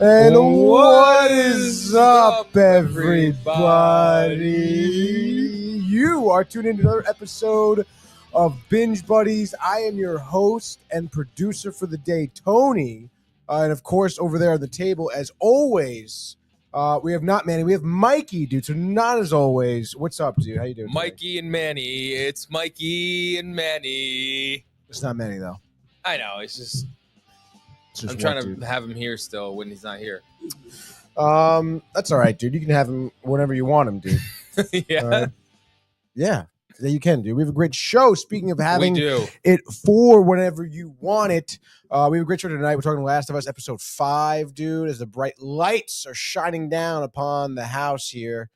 And what is up, everybody? You are tuned into another episode of Binge Buddies. I am your host and producer for the day, Tony. And of course, over there on the table, as always, we have not Manny, we have Mikey, dude. So not as always. What's up, dude? How you doing? Mikey today? and Manny. It's Mikey and Manny. It's not Manny though. I know. It's just I'm what, trying to dude? have him here still when he's not here. That's all right, dude. You can have him whenever you want him, dude. Yeah. Yeah, you can, dude. We have a great show. Speaking of having We do. it for whenever you want it, we have a great show tonight. We're talking Last of Us episode 5, dude, as the bright lights are shining down upon the house here.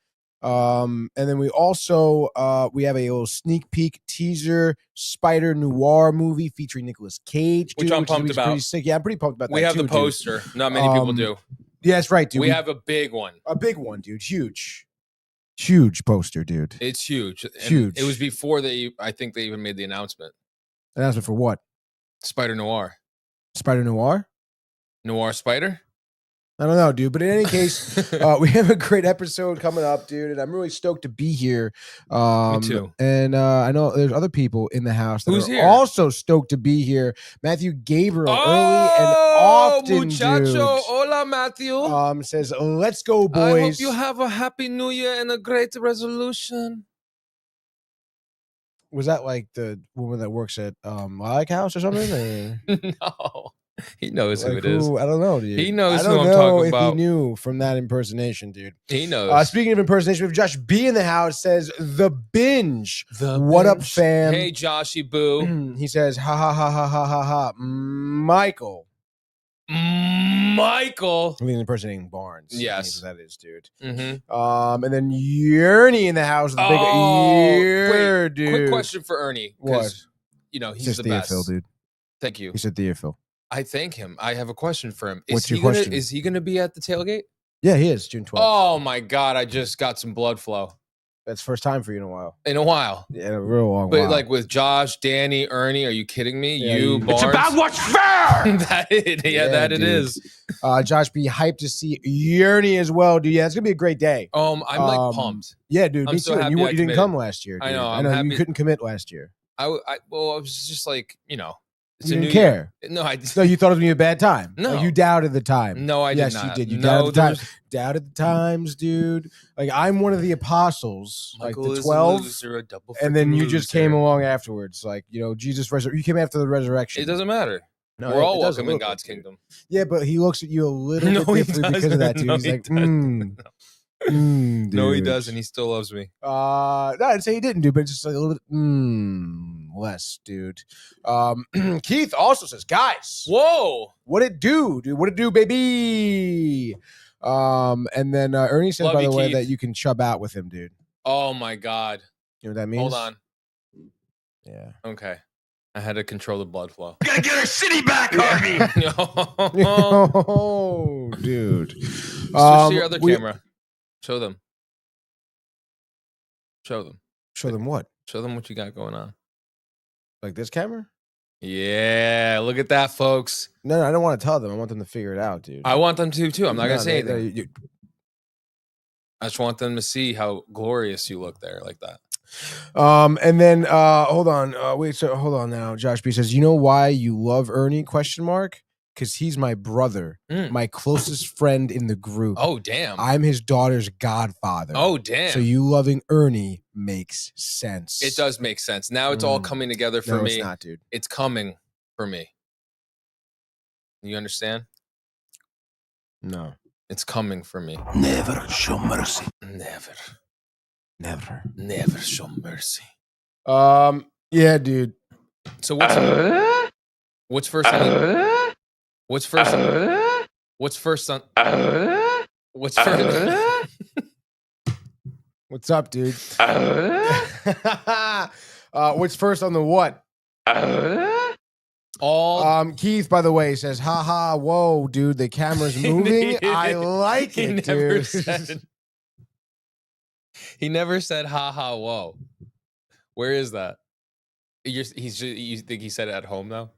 And then we also we have a little sneak peek teaser Spider Noir movie featuring Nicolas Cage, dude, Which I'm pumped about. Pretty sick. Yeah, I'm pretty pumped about that. We have too, the poster. Dude. Not many people do. Yeah, that's right, dude. We have a big one. A big one, dude. Huge poster, dude. It's huge. And Huge. It was before I think they even made the announcement. Announcement for what? Spider Noir. Spider Noir? Noir Spider? I don't know, dude. But in any case, we have a great episode coming up, dude. And I'm really stoked to be here. Me too. And I know there's other people in the house that Who's are here? also stoked to be here. Matthew Gabriel, early and often, muchacho. dude. Hola, Matthew. Says, let's go, boys. I hope you have a happy new year and a great resolution. Was that like the woman that works at Lilac House or something? Or? No. He knows Like who it is. I don't know, dude. He knows I don't who I'm know talking if about. he knew from that impersonation, dude. He knows. Speaking of impersonation, we have Josh B in the house. Says the binge. The what up, Binge. fam? Hey, Joshy Boo. He says, ha ha ha ha ha ha ha. Michael. Michael. I mean, impersonating Barnes. Yes, that is, dude. Mm-hmm. And then Yerny in the house. With the big ear, wait, dude. quick question for Ernie. What? You know he's Just the best. Theophil, dude. Thank you. He said Theophil. I thank him. I have a question for him. What's your question? Is he gonna be at the tailgate? Yeah, he is. June 12th. Oh my God! I just got some blood flow. That's first time for you in a while. In a while. Yeah, in a real long But while. like with Josh, Danny, Ernie, are you kidding me? Yeah, you, Barnes. It's about what's fair. that it dude. is. Josh, be hyped to see Yerny as well, dude. Yeah, it's gonna be a great day. I'm like pumped. Yeah, dude. I'm Me so too. happy You I didn't committed. come last year. Dude. I know, I I'm know. happy. You couldn't commit last year. I was just like, you know, it's You a didn't new care. Year. No, I No, you thought it was gonna be a bad time. No. Like, you doubted the time. No, I did yes, not. you did. You No, doubted the time. there's- Doubted the times, dude. Like I'm one of the apostles, Michael like is the a 12, loser, a double and then freaking you just loser. came along afterwards. Like Jesus, you came after the resurrection. It doesn't matter. No, We're all it does a welcome in little God's bit, dude. kingdom. Yeah, but he looks at you a little No, bit he differently because of that, dude. doesn't. No, He's he like, doesn't. No, he dude. doesn't. He still loves me. No, I'd say he didn't, dude, but it's just like a little bit less, dude. Keith also says, guys, Whoa. what it do, dude? What it do, baby? And then Ernie says, Love by you, the way, Keith. that you can chub out with him, dude. Oh my God. You know what that means? Hold on. Yeah. Okay. I had to control the blood flow. We gotta get our city back, Harvey. Oh, dude. Switch to your other camera. Show them. Show them. Show them what? Show them what you got going on. Like this camera? Yeah, look at that, folks. No, I don't want to tell them. I want them to figure it out, dude. I want them to too. I'm not gonna No, say they- anything. I just want them to see how glorious you look there, like that. And then hold on. Hold on now. Josh B says, you know why you love Ernie? Question mark. Because he's my brother, my closest friend in the group. Oh, damn. I'm his daughter's godfather. Oh, damn. So you loving Ernie makes sense. It does make sense. Now it's all coming together for no, me. It's not, dude. It's coming for me. You understand? No. It's coming for me. Never show mercy. Never. Never. Never show mercy. Yeah, dude. So what's first on what's first on what's first on what's first What's up, dude? What's first on the what? all Keith, by the way, says, haha, whoa, dude, the camera's moving. I like he it, never dude. said he never said haha whoa. Where is that? You think he said it at home though?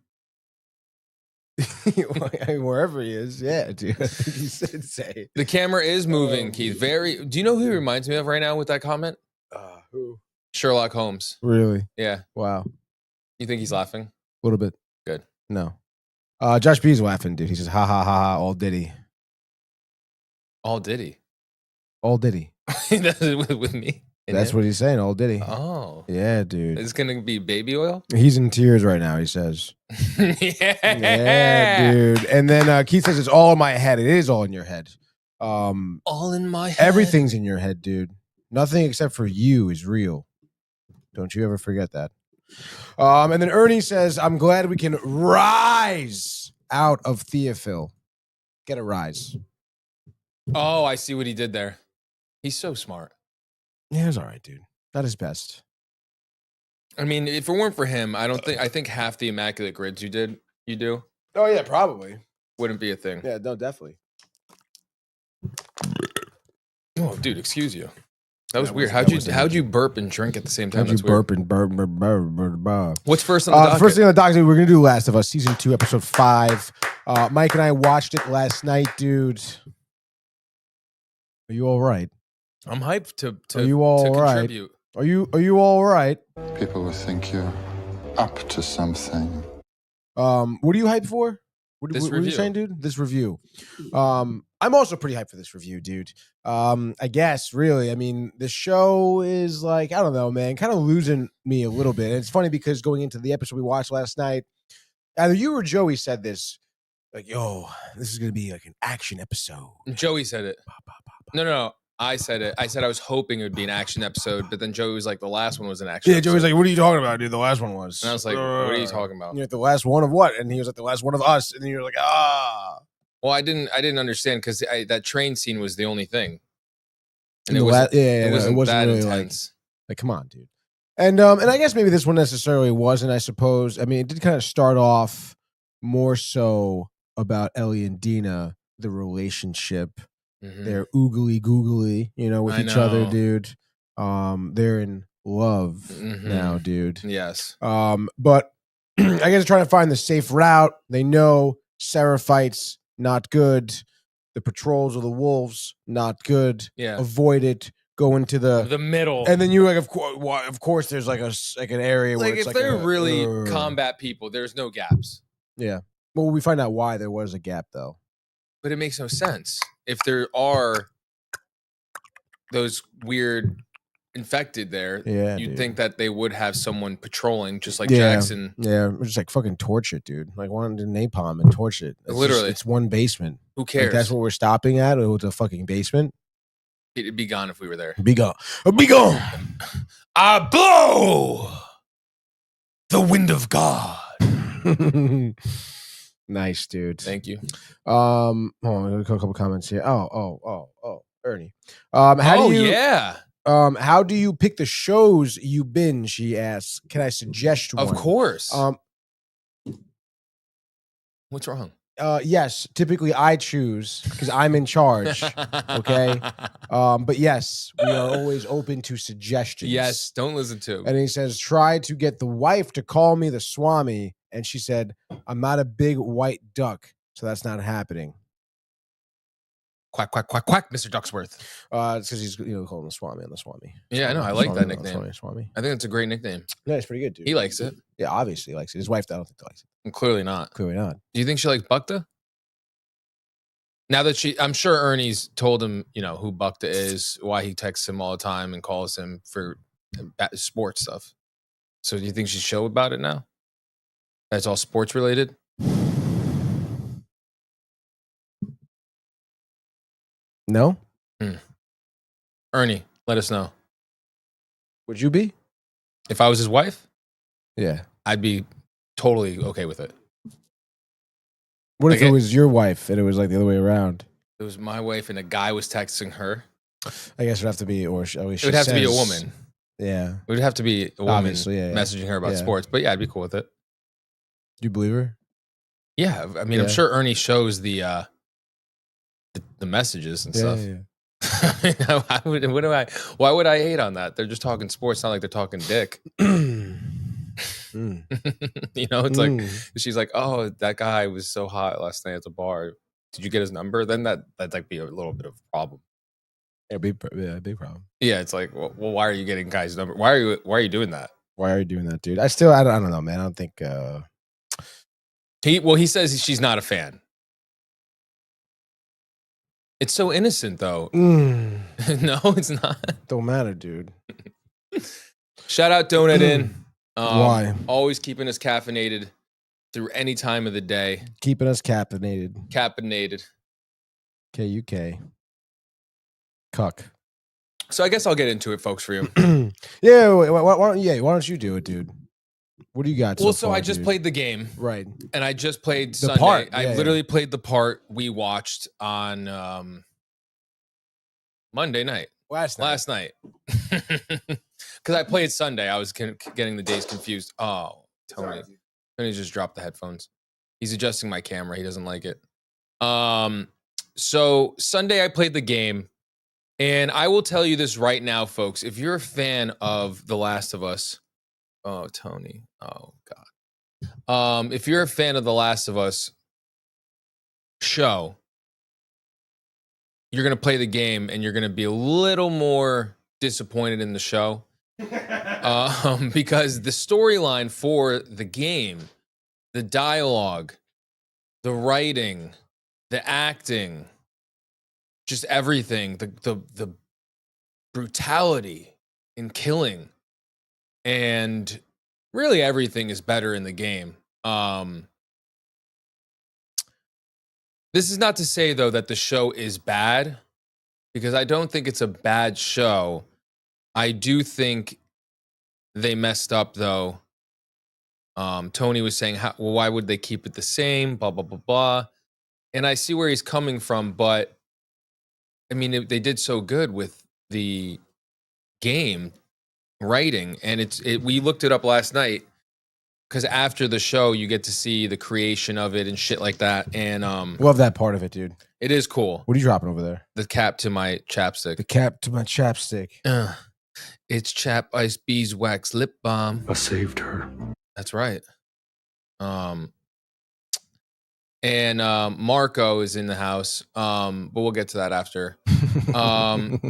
Wherever he is, yeah, dude. I think he said say. The camera is moving, Keith. Very. Do you know who he reminds me of right now with that comment? Who? Sherlock Holmes. Really? Yeah. Wow. You think he's laughing? A little bit. Good. No. Josh B's laughing, dude. He says, ha ha ha ha, all Diddy. All Diddy. All Diddy. That's with me. That's what he's saying, all Diddy. Oh. Yeah, dude. It's going to be baby oil? He's in tears right now, he says. Yeah, dude. And then Keith says, it's all in my head. It is all in your head. All in my head. Everything's in your head, dude. Nothing except for you is real. Don't you ever forget that. And then Ernie says, I'm glad we can rise out of Theophil. Get a rise. Oh, I see what he did there. He's so smart. Yeah, it's all right, dude. Not his best. I mean, if it weren't for him, I think half the immaculate grids you do Oh, yeah, probably. wouldn't be a thing. Yeah, no, definitely. Oh, dude, excuse you. That was That weird. was- How'd you burp and drink at the same time? How'd you That's weird. burp and burp? What's first on the docket? First thing on the docket, we're going to do Last of Us, Season 2, Episode 5. Mike and I watched it last night, dude. Are you all right? I'm hyped to Are you all to right? contribute. Are you all right? People will think you're up to something. What are you hyped for? What are you review. saying, dude? This review. I'm also pretty hyped for this review, dude. I guess, really. I mean, the show is like, I don't know, man, kind of losing me a little bit. And it's funny because going into the episode we watched last night, either you or Joey said this, like, yo, this is going to be like an action episode. Joey said it. No. I said it. I said I was hoping it would be an action episode, but then Joey was like, the last one was an action Yeah, episode. Joey's like, what are you talking about, dude? The last one was. And I was like, what are you talking about? You're like, the last one of what? And he was like, the last one of us. And then you're like, ah. Well, I didn't understand because that train scene was the only thing. And And it wasn't it wasn't that really intense. like, come on, dude. And I guess maybe this one necessarily wasn't, I suppose. I mean, it did kind of start off more so about Ellie and Dina, the relationship. Mhm. They're oogly googly, with I each other, know. dude. They're in love Mhm. now, dude. Yes. But I guess they're trying to find the safe route. They know Seraphites, not good. The patrols of the wolves, not good. Yeah. Avoid it. Go into The middle. and then you like, of course, there's like an area where like it's if like they're really uh, combat people, there's no gaps. Yeah. Well, we find out why there was a gap, though. But it makes no sense. If there are those weird infected there, Yeah, you'd dude. think that they would have someone patrolling, just like Yeah. Jackson. Yeah, we're just like fucking torch it, dude. Like one to napalm and torch it. Literally. it's one basement. Who Like, cares? that's what we're stopping at. It was a fucking basement. It'd be gone if we were there. Be gone. Be gone. I blow the wind of God. Nice, dude. Thank you. Hold on, a couple comments here. Oh, Ernie. How do you? Yeah. How do you pick the shows you binge? He asks. Can I suggest one? Of course. Um, What's wrong? Yes. Typically, I choose because I'm in charge. Okay. But yes, we are always open to suggestions. Yes. Don't listen to him. And he says, try to get the wife to call me the Swami. And she said, I'm not a big white duck, so that's not happening. Quack, quack, quack, quack, Mr. Ducksworth. It's because he's calling him the Swami and the Swami. Yeah, I know. I Swami, like that Swami, nickname. Swami. I think it's a great nickname. Yeah, it's pretty good, dude. He likes it. Yeah, obviously he likes it. His wife, I don't think likes it. And clearly not. Clearly not. Do you think she likes Bukta? Now that I'm sure Ernie's told him, who Bukta is, why he texts him all the time and calls him for sports stuff. So do you think she's chill about it now? That's all sports related? No? Ernie, let us know. Would you be? If I was his wife, Yeah. I'd be totally okay with it. What if Like it it- was your wife and it was like the other way around? It was my wife and a guy was texting her. I guess it would have to be, or It would have to be a woman. Yeah. It would have to be a woman Obviously, yeah. messaging her about Yeah. sports. But yeah, I'd be cool with it. Do you believe her? Yeah, I mean, I'm Yeah. sure Ernie shows the messages and stuff. Yeah. Why would I hate on that? They're just talking sports, not like they're talking dick. Mm. You know, it's like Mm. she's like, oh, that guy was so hot last night at the bar. Did you get his number? Then that'd like be a little bit of a problem. Yeah, big problem. Yeah, it's like, well, why are you getting guys' number? Why are you doing that? Why are you doing that, dude? I don't know, man. I don't think. He says she's not a fan. It's so innocent, though. Mm. No, it's not. Don't matter, dude. Shout out Donut In. Why? Always keeping us caffeinated through any time of the day. Keeping us caffeinated. Caffeinated. KUK. Cuck. So I guess I'll get into it, folks, for you. Yeah, why don't you do it, dude? What do you got? Well, so so far, I just dude? played the game. Right. And I just played The Sunday. part, I yeah, literally played the part we watched on Monday night. Last night. Because I played Sunday. I was getting the days confused. Oh, Tony just dropped the headphones. He's adjusting my camera. He doesn't like it. So Sunday I played the game. And I will tell you this right now, folks. If you're a fan of The Last of Us, oh, Tony. Oh, God. If you're a fan of The Last of Us show, you're going to play the game and you're going to be a little more disappointed in the show. Because the storyline for the game, the dialogue, the writing, the acting, just everything, the brutality in killing, and really everything is better in the game. This is not to say, though, that the show is bad, because I don't think it's a bad show. I do think they messed up, though. Tony was saying, well, why would they keep it the same? Blah, blah, blah, blah. And I see where he's coming from, but I mean, they did so good with the game writing, and we looked it up last night, because after the show you get to see the creation of it and shit like that. And love that part of it, dude. it is cool. What are you dropping over there? The cap to my chapstick. The cap to my chapstick. It's Chap Ice Beeswax lip balm. I saved her. That's right. And Marco is in the house, but we'll get to that after.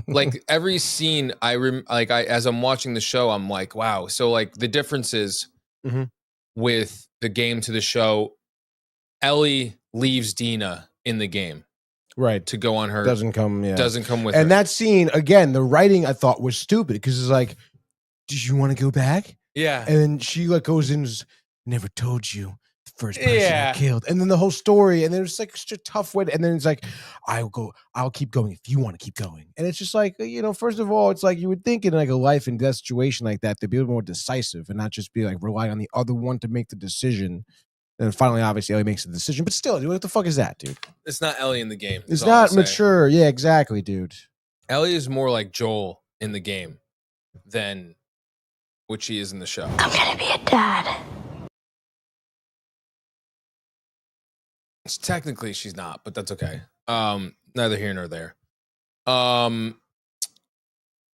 Like every scene, as I'm watching the show, I'm like, wow. So like the differences with the game to the show, Ellie leaves Dina in the game, right, to go on her. Doesn't come with her. And that scene again, the writing I thought was stupid, because it's like, did you want to go back? Yeah. And then she like goes in, never told you. First person I killed, and then the whole story, and then it's like such a tough way. And then it's like, I'll keep going if you want to keep going. And it's just like, first of all, it's like you would think in like a life and death situation like that, they'd be a little more decisive and not just be like rely on the other one to make the decision. And finally, obviously, Ellie makes the decision, but still, dude, what the fuck is that, dude? It's not Ellie in the game. It's not mature. Yeah, exactly, dude. Ellie is more like Joel in the game than what she is in the show. I'm gonna be a dad. Technically, she's not, but that's okay. Neither here nor there. Doesn't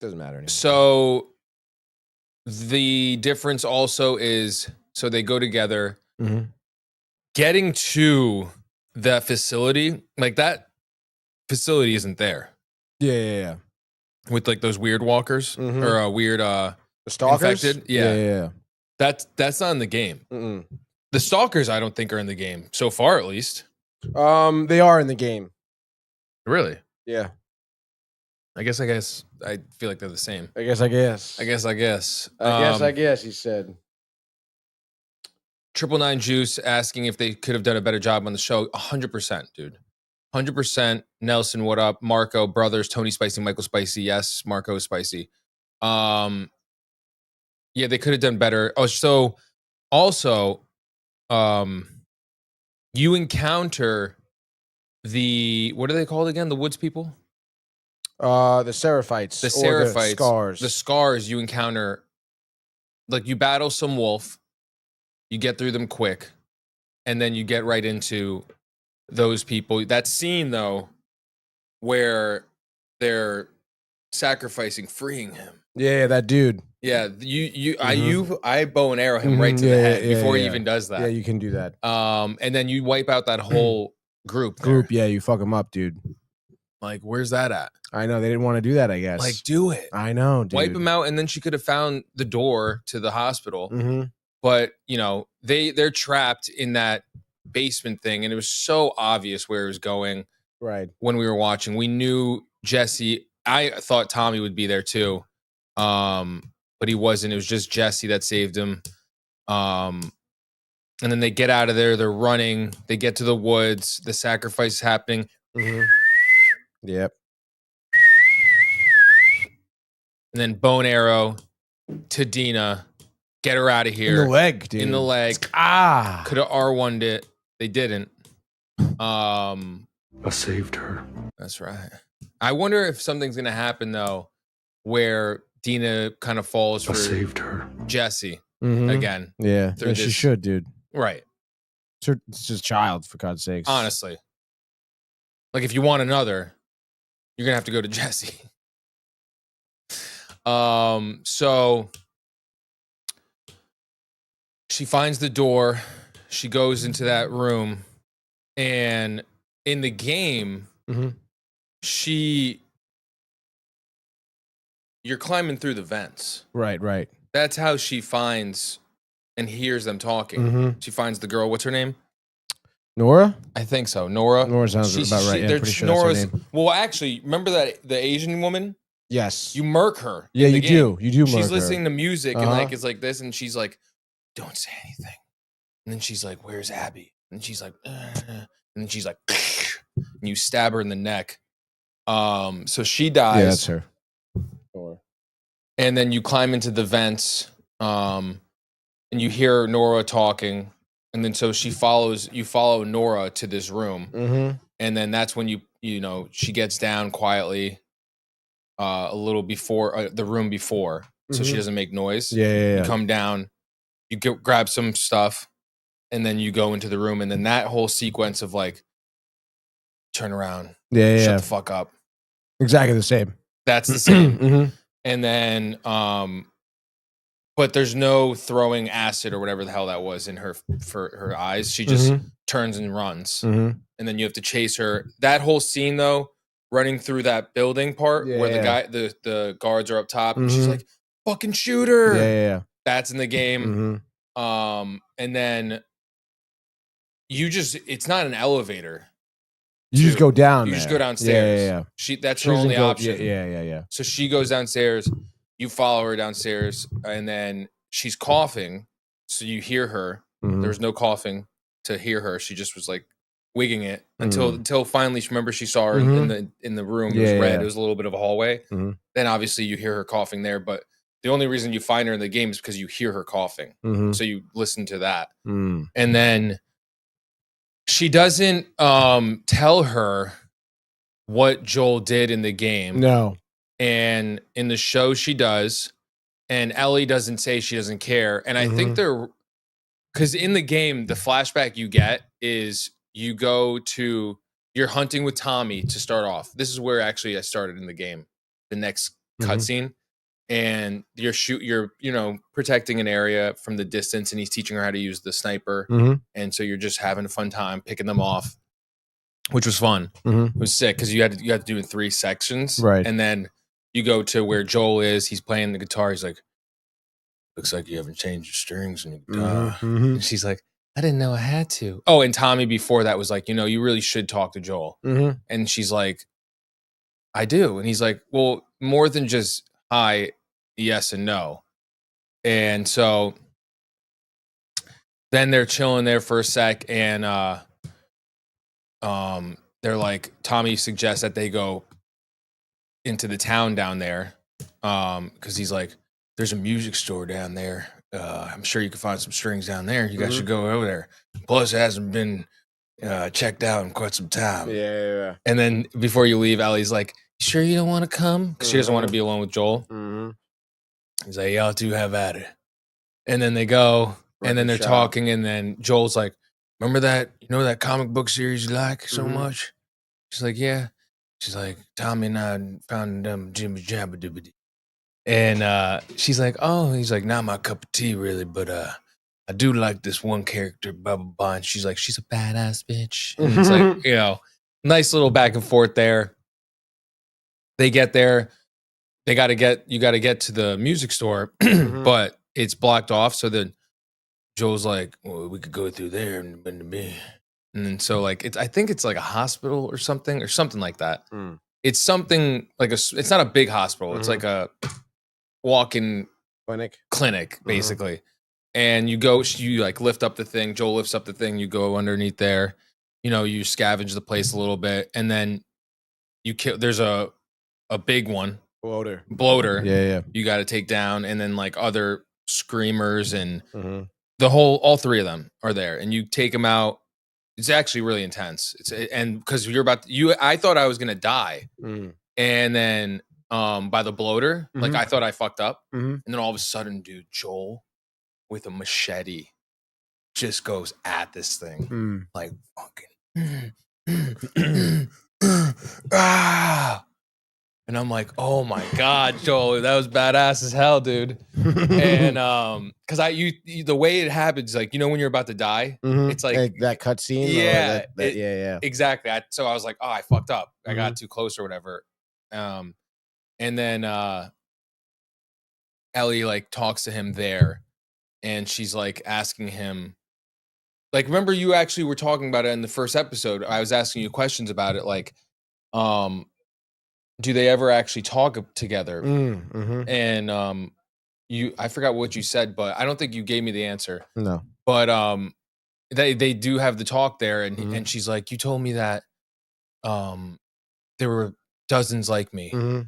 matter anymore. So the difference also is, so they go together. Getting to that facility, like that facility isn't there. Yeah. With like those weird walkers or weird the stalkers. Infected. Yeah. That's not in the game. The stalkers, I don't think, are in the game so far, at least. They are in the game. Really? Yeah. I guess. I feel like they're the same. I guess. He said. 999 Juice asking if they could have done a better job on the show. 100%, dude. 100%. Nelson, what up? Marco, brothers, Tony Spicy, Michael Spicy. Yes, Marco is spicy. Yeah, they could have done better. Oh, so also, you encounter what are they called again? The woods people? The Seraphites. The Seraphites. The Scars. The Scars you encounter, like you battle some wolf, you get through them quick, and then you get right into those people. That scene, though, where they're sacrificing, freeing him. Yeah, that dude. Yeah, I bow and arrow him right to the head before he even does that. Yeah, you can do that. And then you wipe out that whole group. Yeah, you fuck him up, dude. Like, where's that at? I know they didn't want to do that. I guess. Like, do it. I know, dude. Wipe him out, and then she could have found the door to the hospital. Mm-hmm. But they're trapped in that basement thing, and it was so obvious where it was going. Right. When we were watching, we knew Jesse. I thought Tommy would be there too, but he wasn't. It was just Jesse that saved him. And then they get out of there. They're running. They get to the woods. The sacrifice is happening. Mm-hmm. Yep. And then bow and arrow to Dina. Get her out of here. In the leg, dude. In the leg. Could have R1'd it. They didn't. I saved her. That's right. I wonder if something's going to happen, though, where Dina kind of falls for saved her. Jesse Mm-hmm. again. Yeah, she should, dude. Right. It's just child, for God's sakes. Honestly. Like, if you want another, you're going to have to go to Jesse. So she finds the door. She goes into that room. And in the game, mm-hmm. You're climbing through the vents. Right. That's how she finds and hears them talking. Mm-hmm. She finds the girl. What's her name? Nora? I think so. Nora. Nora sounds about right. Yeah, pretty sure that's her name. Well, actually, remember that the Asian woman? Yes. You murk her. Yeah, you do. You do murk her. She's listening to music and like it's like this, and she's like, "Don't say anything." And then she's like, "Where's Abby?" And she's like, and then she's like, and you stab her in the neck. So she dies. Yeah, that's her. Nora. And then you climb into the vents, and you hear Nora talking. And then so you follow Nora to this room. Mm-hmm. And then that's when she gets down quietly a little before the room before. So she doesn't make noise. Yeah. You come down, you grab some stuff, and then you go into the room. And then that whole sequence of like, turn around. Shut the fuck up. Exactly the same. That's the same. Mm-hmm. And then, but there's no throwing acid or whatever the hell that was in her for her eyes. She just turns and runs, and then you have to chase her. That whole scene, though, running through that building part where the guards are up top, and she's like, "Fucking shoot her!" Yeah. That's in the game. And then it's not an elevator. You just go down. You just go downstairs. Yeah. That's her only option. Yeah. So she goes downstairs. You follow her downstairs, and then she's coughing. So you hear her. There was no coughing to hear her. She just was like wigging it until finally, remember, she saw her in the room. It was red. It was a little bit of a hallway. Then obviously you hear her coughing there, but the only reason you find her in the game is because you hear her coughing. So you listen to that, and then she doesn't tell her what Joel did in the game. No. And in the show, she does. And Ellie doesn't say she doesn't care. And I think because in the game, the flashback you get is you're hunting with Tommy to start off. This is where actually I started in the game, the next cutscene. And you're protecting an area from the distance, and he's teaching her how to use the sniper. And so you're just having a fun time picking them off, which was fun. It was sick because you had to do it in 3 sections. Right. And then you go to where Joel is. He's playing the guitar. He's like, "Looks like you haven't changed your strings on your guitar." And she's like, "I didn't know I had to." Oh, and Tommy before that was like, "You really should talk to Joel." And she's like, "I do." And he's like, "Well, more than just hi, yes and no." And so then they're chilling there for a sec, and they're like, Tommy suggests that they go into the town down there, because he's like, "There's a music store down there. I'm sure you can find some strings down there. You guys should go over there. Plus, it hasn't been checked out in quite some time." Yeah. And then before you leave, Ellie's like, "You sure you don't want to come?" Because she doesn't want to be alone with Joel. He's like, "Y'all two have at it." And then they go, and then they're talking, and then Joel's like, "Remember that, that comic book series you like so much?" She's like, "Yeah." she's like, Tommy and I found Jimmy Jabba Dibba. And she's like, oh, he's like, not my cup of tea, really, but I do like this one character, blah, blah, blah. And she's like, she's a badass bitch. And it's like, you know, nice little back and forth there. They get there. You got to get to the music store, but it's blocked off. So then Joel's like, well, we could go through there and then so like I think it's like a hospital or something like that. It's something like it's not a big hospital. It's like a walk-in clinic basically. And you like lift up the thing. Joel lifts up the thing. You go underneath there. You know, you scavenge the place a little bit, and then you kill. There's a big one. Bloater. Yeah. You got to take down, and then like other screamers and all three of them are there, and you take them out. It's actually really intense. And because I thought I was gonna die, and then by the bloater, like I thought I fucked up, and then all of a sudden, dude, Joel with a machete just goes at this thing like fucking and I'm like, oh my God, Joel, that was badass as hell, dude. And because the way it happens, like, you know, when you're about to die, it's like that cutscene. Yeah, yeah, exactly. So I was like, oh, I fucked up. I got too close or whatever. And then Ellie like talks to him there, and she's like asking him, like, remember you actually were talking about it in the first episode. I was asking you questions about it, like, do they ever actually talk together? And I forgot what you said, but I don't think you gave me the answer. No. But they do have the talk there, and she's like, you told me that there were dozens like me.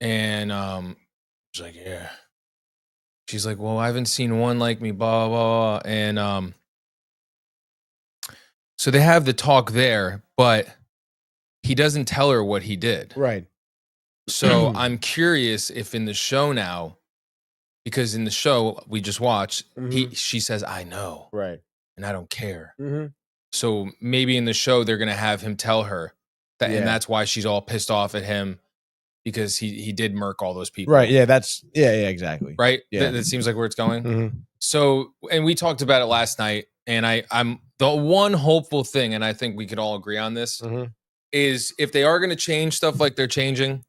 And she's like, yeah. She's like, well, I haven't seen one like me, blah, blah, blah. And so they have the talk there, but he doesn't tell her what he did. Right. So I'm curious if in the show now, because in the show we just watched, she says, I know. Right. And I don't care. So maybe in the show they're going to have him tell her that, and that's why she's all pissed off at him, because he did murk all those people. Right. Yeah. Yeah, exactly. Right. Yeah. That seems like where it's going. So, and we talked about it last night, and I'm the one hopeful thing, and I think we could all agree on this, is if they are going to change stuff like they're changing,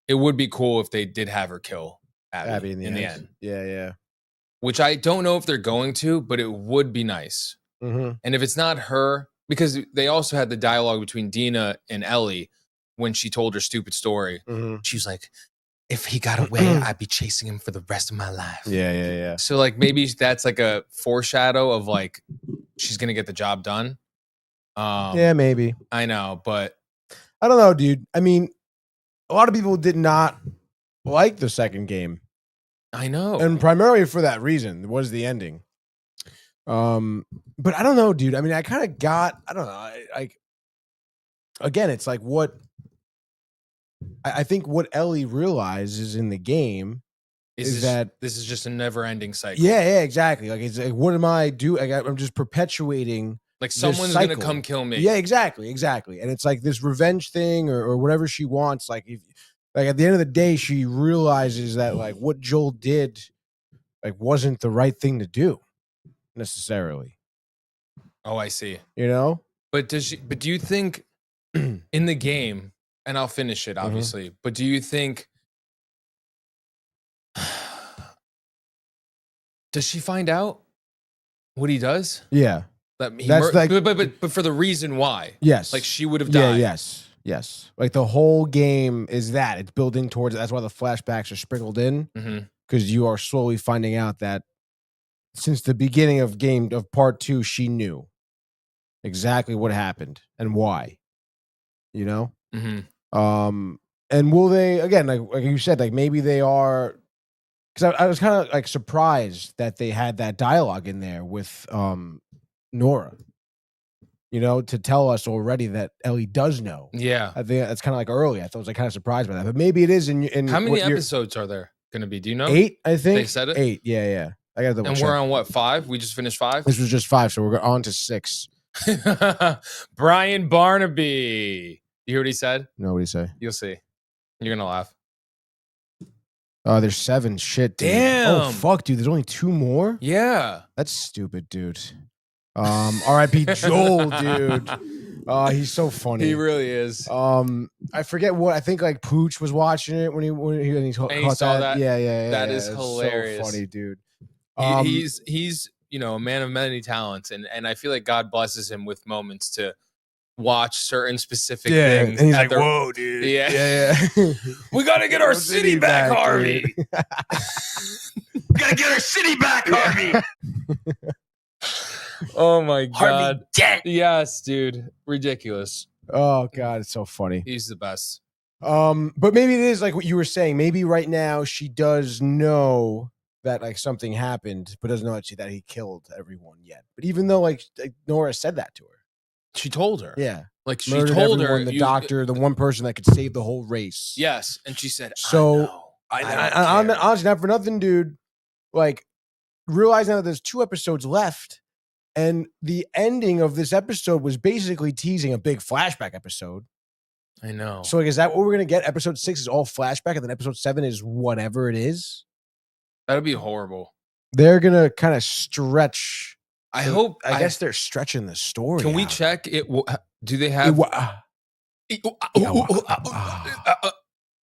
it would be cool if they did have her kill Abby in the end. Yeah. Which I don't know if they're going to, but it would be nice. And if it's not her, because they also had the dialogue between Dina and Ellie when she told her stupid story. She was like, if he got away, I'd be chasing him for the rest of my life. Yeah. So like maybe that's like a foreshadow of like she's gonna get the job done. Yeah, maybe. I know, but I don't know, dude. I mean, a lot of people did not like the second game. I know. And primarily for that reason was the ending. But I don't know, dude. I mean, I kind of got, I don't know. Like, again, it's like what I think what Ellie realizes in the game is that this is just a never-ending cycle. Yeah, exactly. Like, it's like, what am I doing? I'm just perpetuating. Like someone's gonna come kill me. Yeah, exactly. And it's like this revenge thing or whatever she wants. Like, like at the end of the day, she realizes that like what Joel did, like, wasn't the right thing to do necessarily. Oh, I see. You know? But do you think in the game, and I'll finish it obviously, but do you think does she find out what he does? Yeah. That's like, but for the reason why. Yes. Like she would have died. Yeah, yes. Like the whole game is that. It's building towards it. That's why the flashbacks are sprinkled in. Because you are slowly finding out that since the beginning of part 2, she knew exactly what happened and why. You know? And will they, again, like you said, like maybe they are, because I was kind of like surprised that they had that dialogue in there with Nora, you know, to tell us already that Ellie does know. Yeah. I think that's kind of like early. I thought I was like kind of surprised by that, but maybe it is in how many episodes are there going to be? Do you know? 8, I think. They said it? 8. Yeah. I got to double check. And we're on what, 5? We just finished 5? This was just 5, so we're on to 6. Brian Barnaby. You hear what he said? No, what do you say? You'll see. You're gonna laugh. There's 7. Shit, dude. Damn. Oh, fuck, dude. There's only 2 more? Yeah. That's stupid, dude. R.I.P. Joel, dude. He's so funny. He really is. I forget what I think. Like Pooch was watching it when he caught saw that. that. Yeah. That is It's hilarious. So funny, dude. He's a man of many talents, and I feel like God blesses him with moments to watch certain specific things. And he's like, "Whoa, dude! Yeah. We gotta get our city back, Harvey. We gotta get our city back, Harvey. Oh my God. Harvey Dent. Yes, dude. Ridiculous. Oh God, it's so funny. He's the best. But maybe it is like what you were saying. Maybe right now she does know that like something happened, but doesn't know that he killed everyone yet. But even though like Nora said that to her, she told her. Yeah, like she murdered told everyone, her the doctor, the one person that could save the whole race. Yes, and she said, "So I honestly, not for nothing, dude. Like realizing that there's 2 episodes left." And the ending of this episode was basically teasing a big flashback episode. I know. So, like, is that what we're going to get? Episode 6 is all flashback, and then episode 7 is whatever it is? That'd be horrible. They're going to kind of stretch. I guess they're stretching the story. Can we check it? Do they have...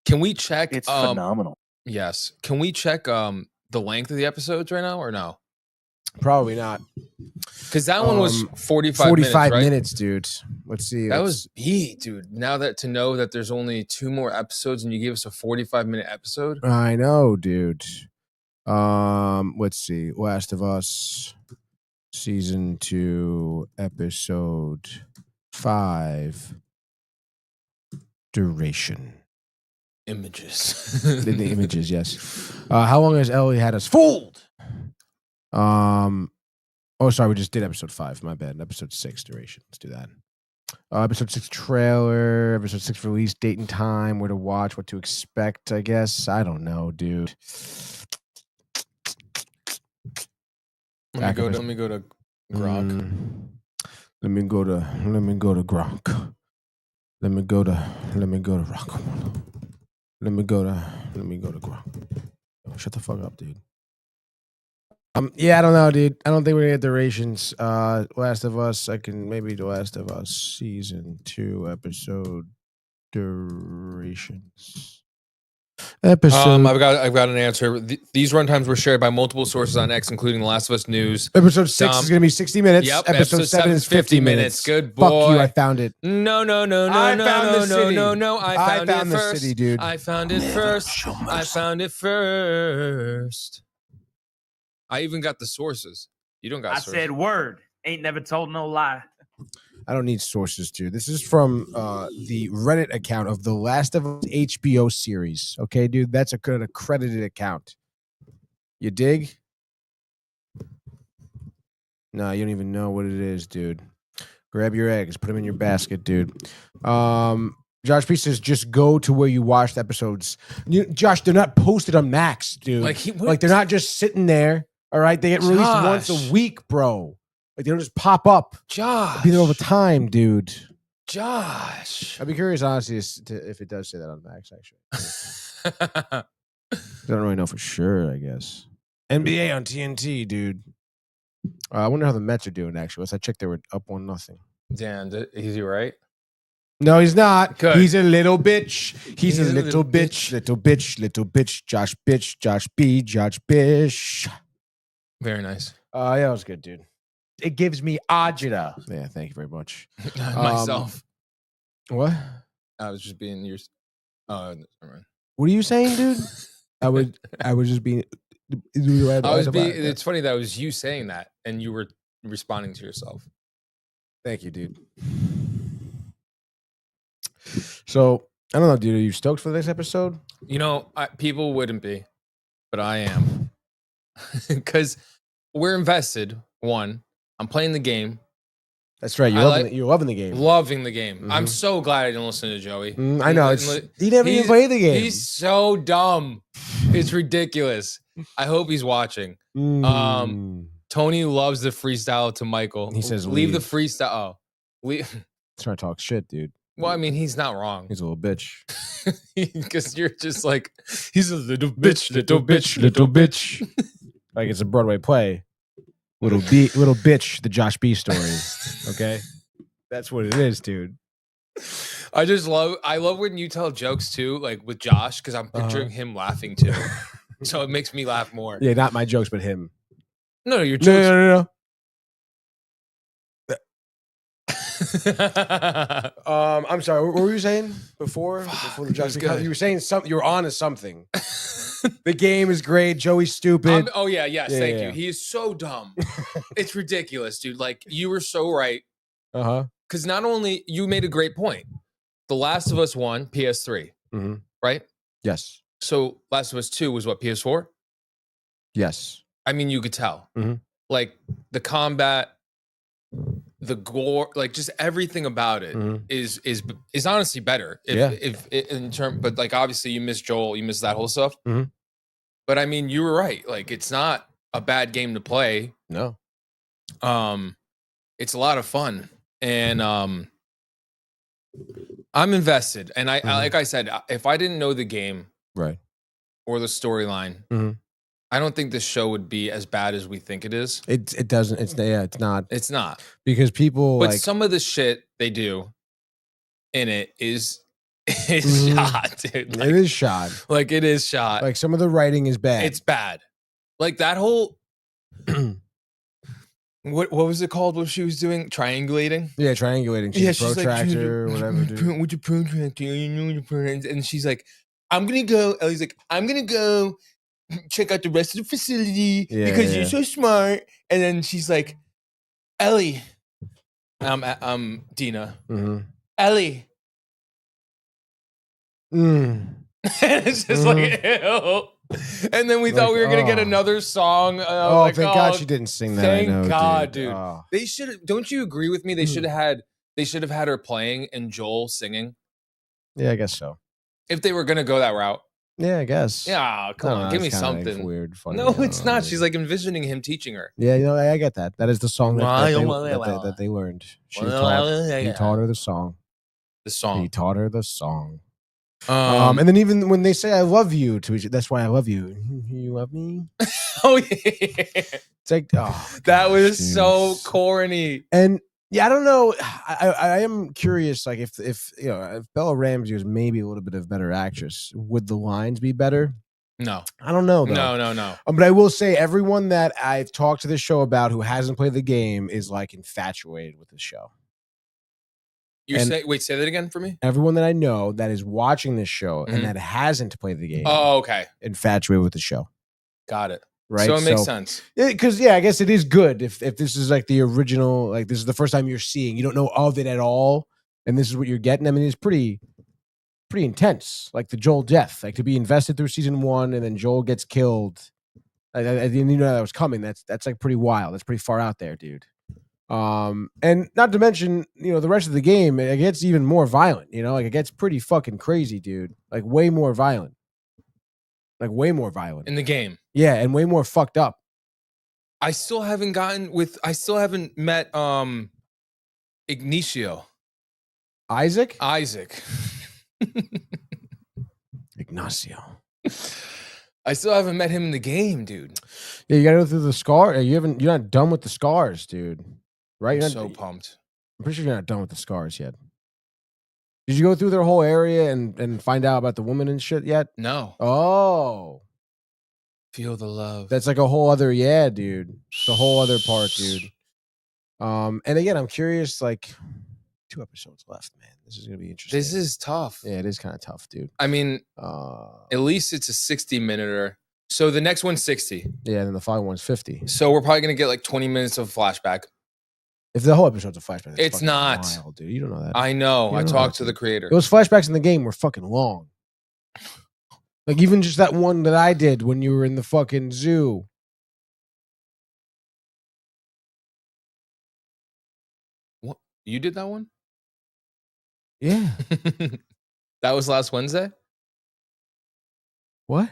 Can we check... It's phenomenal. Yes. Can we check the length of the episodes right now or no? Probably not. Because that one was 45 minutes, dude. Let's see. That was beat, dude. Now that to know that there's only 2 more episodes and you gave us a 45-minute episode. I know, dude. Let's see. Last of Us, season 2, episode 5. Duration. Images. The images, yes. How long has Ellie had us fooled? Oh, sorry, we just did episode 5. My bad. Episode 6 duration. Let's do that. Episode 6 trailer. Episode 6 release date and time. Where to watch. What to expect. I guess. I don't know, dude. Let me go to Gronk. Let me go to Gronk. Let me go to Rock. Let me go to Gronk. Oh, shut the fuck up, dude. Yeah, I don't know, dude. I don't think we're gonna get durations. Last of Us, maybe The Last of Us season 2 episode durations. I've got an answer. These runtimes were shared by multiple sources on X, including The Last of Us News. Episode 6 is gonna be 60 minutes. Yep. Episode 7 is 50 minutes. Good boy. Fuck you, I found it. No. I found it first. City, dude. I found it first. I found it first. I even got the sources. You don't got sources. I said word. Ain't never told no lie. I don't need sources, dude. This is from the Reddit account of the Last of Us HBO series. Okay, dude? That's an accredited account. You dig? No, you don't even know what it is, dude. Grab your eggs. Put them in your basket, dude. Josh P says, just go to where you watched episodes. Josh, they're not posted on Max, dude. Like they're not just sitting there. All right, they get released once a week, bro. Like they don't just pop up. Josh, be there over time, dude. Josh, I'd be curious, honestly, if it does say that on Max. Actually, I don't really know for sure. I guess NBA on TNT, dude. I wonder how the Mets are doing. Actually, once I checked, they were up 1-0. Damn, is he right? No, he's not. Good. He's a little bitch. He's a little bitch. Little bitch. Josh bitch. Josh B. Josh Bish. Very nice. Yeah, it was good, dude. It gives me agita. Yeah, thank you very much. Myself. What? I was just being yours. Never mind. What are you saying, dude? I was just being. It's funny that it was you saying that, and you were responding to yourself. Thank you, dude. So I don't know, dude. Are you stoked for this episode? You know, people wouldn't be, but I am. Because we're invested. One, I'm playing the game. That's right. You're loving the game. Loving the game. Mm-hmm. I'm so glad I didn't listen to Joey. I know. He never even played the game. He's so dumb. It's ridiculous. I hope he's watching. Tony loves the freestyle to Michael. He says, leave the freestyle. Trying to talk shit, dude. Well, I mean, he's not wrong. He's a little bitch. Because you're just like, he's a little bitch, little bitch, little bitch. Like it's a Broadway play. Little bitch, the Josh B story. Okay, that's what it is, dude. I love when you tell jokes too, like with Josh, because I'm picturing him laughing too. So it makes me laugh more. Yeah, not my jokes, but him. No, your jokes. No. No. I'm sorry. What were you saying before the Josh? You were saying something. You were on to something. The game is great. Joey's stupid. Oh yeah, yes, thank you. He is so dumb. It's ridiculous, dude. Like you were so right. Because not only you made a great point. The Last of Us 1, PS3, right? Yes. So Last of Us 2 was what, PS4? Yes. I mean, you could tell. Like the combat, the gore, like just everything about it is honestly better. If in term, but like obviously you miss Joel, you miss that whole stuff. But I mean, you were right. Like it's not a bad game to play. No. It's a lot of fun. And I'm invested. And I like I said, if I didn't know the game right or the storyline, I don't think this show would be as bad as we think it is. It doesn't. It's not. It's not. Because people But like some of the shit they do in it is shot, dude. Like, it is shot. Like it is shot. Like some of the writing is bad. It's bad. Like that whole what was it called? What she was doing? Triangulating? Yeah, triangulating. She's protractor, like, whatever. Dude. With your protractor, you know your pronouns. And she's like, I'm gonna go. Ellie's like, I'm gonna go check out the rest of the facility because you're so smart. And then she's like, Ellie, I'm Dina. Ellie. And it's just like, ew. And then we thought we were gonna get another song. Thank God she didn't sing that. Thank God, dude. They should. Don't you agree with me? They should have had her playing and Joel singing. Yeah, I guess so. If they were gonna go that route. Yeah, I guess. Yeah, come on, give me something like weird. Funny, no, it's not. She's like envisioning him teaching her. Yeah, I get that. That is the song that they learned. He taught her the song. The song. He taught her the song. And then even when they say "I love you" to each, that's why I love you. You love me. Oh yeah. It's like that was so corny. And yeah, I don't know. I am curious. Like if Bella Ramsey was maybe a little bit of a better actress, would the lines be better? No, I don't know. Though. No. But I will say, everyone that I've talked to this show about who hasn't played the game is like infatuated with the show. Say that again for me. Everyone that I know that is watching this show and that hasn't played the game. Oh, okay. Infatuated with the show. Got it. Right. So it makes sense. Because I guess it is good if this is like the original, like this is the first time you're seeing, you don't know of it at all, and this is what you're getting. I mean, it's pretty intense. Like the Joel death, like to be invested through season 1 and then Joel gets killed. I didn't know that was coming. That's like pretty wild. That's pretty far out there, dude. And not to mention, the rest of the game, it gets even more violent, like it gets pretty fucking crazy, dude. Like way more violent. Like way more violent. In the game. Yeah, and way more fucked up. I still haven't met Ignacio. Isaac? Ignacio. I still haven't met him in the game, dude. Yeah, you gotta go through the scar. You're not done with the scars, dude. Right? I'm so pumped. I'm pretty sure you're not done with the scars yet. Did you go through their whole area and find out about the woman and shit yet? No. Oh. Feel the love. That's like a whole other, dude. It's a whole other part, dude. And again, I'm curious, like 2 episodes left, man. This is gonna be interesting. This is tough. Yeah, it is kind of tough, dude. I mean, at least it's a 60-minute. So the next one's 60. Yeah, and then the following one's 50. So we're probably gonna get like 20 minutes of flashback. If the whole episode's a flashback, it's not wild, dude. You don't know that. I know. I talked to the creator. Those flashbacks in the game were fucking long. Like even just that one that I did when you were in the fucking zoo. What? You did that one? Yeah. That was last Wednesday? What?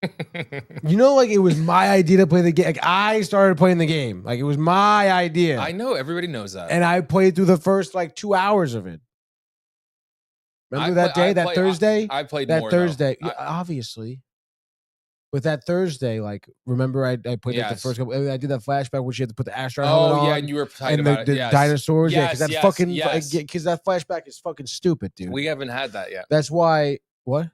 Like it was my idea to play the game. Like I started playing the game. Like it was my idea. I know. Everybody knows that. And I played through the first like 2 hours of it. Remember that day, that Thursday? I played that more, Thursday. though. Yeah, obviously. But that Thursday, like, remember I played like, the first couple. I did that flashback where she had to put the astronaut helmet on. Oh, yeah, and you were tight and about the it. Yes. dinosaurs. Yeah, because Yes. because that flashback is fucking stupid, dude. We haven't had that yet. That's why. What?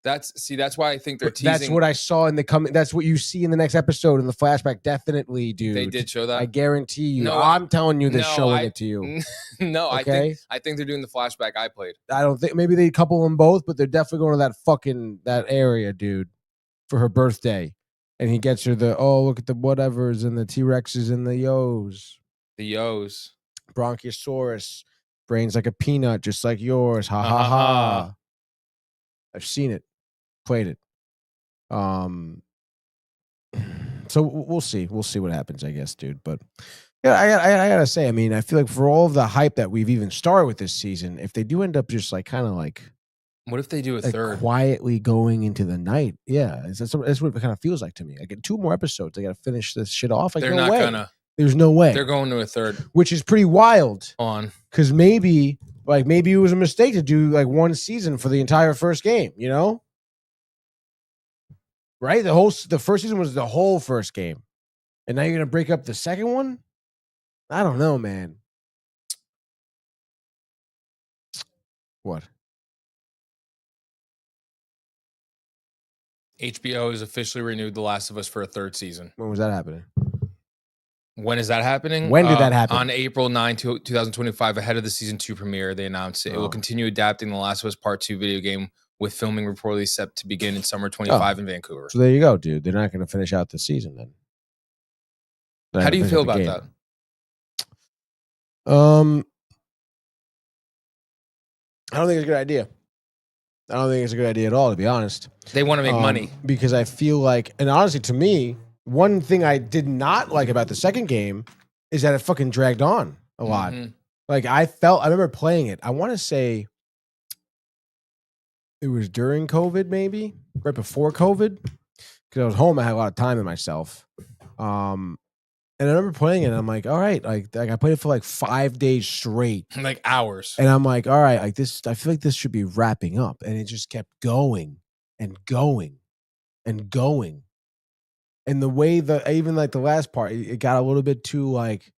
That's why I think they're teasing. That's what I saw in the coming. That's what you see in the next episode in the flashback. Definitely, dude. They did show that. I guarantee you. No, I'm telling you, they're no, showing it to you. No, Okay? I think they're doing the flashback I played. I don't think maybe they couple them both, but they're definitely going to that area, dude, for her birthday. And he gets her look at the whatevers and the T-Rexes and the Yos. The Yos. Bronchiosaurus. Brains like a peanut, just like yours. Ha ha ha. I've seen it. Played it. So we'll see. We'll see what happens, I guess, dude. But yeah, I gotta say, I mean, I feel like for all of the hype that we've even started with this season, if they do end up just like kind of like, what if they do a third? Quietly going into the night. Yeah, that's what it kind of feels like to me. I get 2 more episodes. I got to finish this shit off. Like, They're not gonna. There's no way. They're going to a third. Which is pretty wild. Because maybe it was a mistake to do like 1 season for the entire first game, you know? Right? The first season was the whole first game. And now you're going to break up the second one? I don't know, man. What? HBO has officially renewed The Last of Us for a 3rd season. When was that happening? When is that happening? When did that happen? On April 9, 2025, ahead of the season 2 premiere, they announced it. It will continue adapting The Last of Us Part 2 video game, with filming reportedly set to begin in summer 25 in Vancouver. So there you go, dude. They're not going to finish out the season then. How do you feel about that? I don't think it's a good idea. I don't think it's a good idea at all, to be honest. They want to make money. Because I feel like, and honestly, to me, one thing I did not like about the second game is that it fucking dragged on a lot. Mm-hmm. Like, I remember playing it. I want to say it was during COVID, maybe right before COVID, because I was home. I had a lot of time to myself. And I remember playing it, and I'm like, all right, like I played it for like 5 days straight. Like hours. And I'm like, all right, like this, I feel like this should be wrapping up. And it just kept going and going and going. And the way even like the last part, it got a little bit too like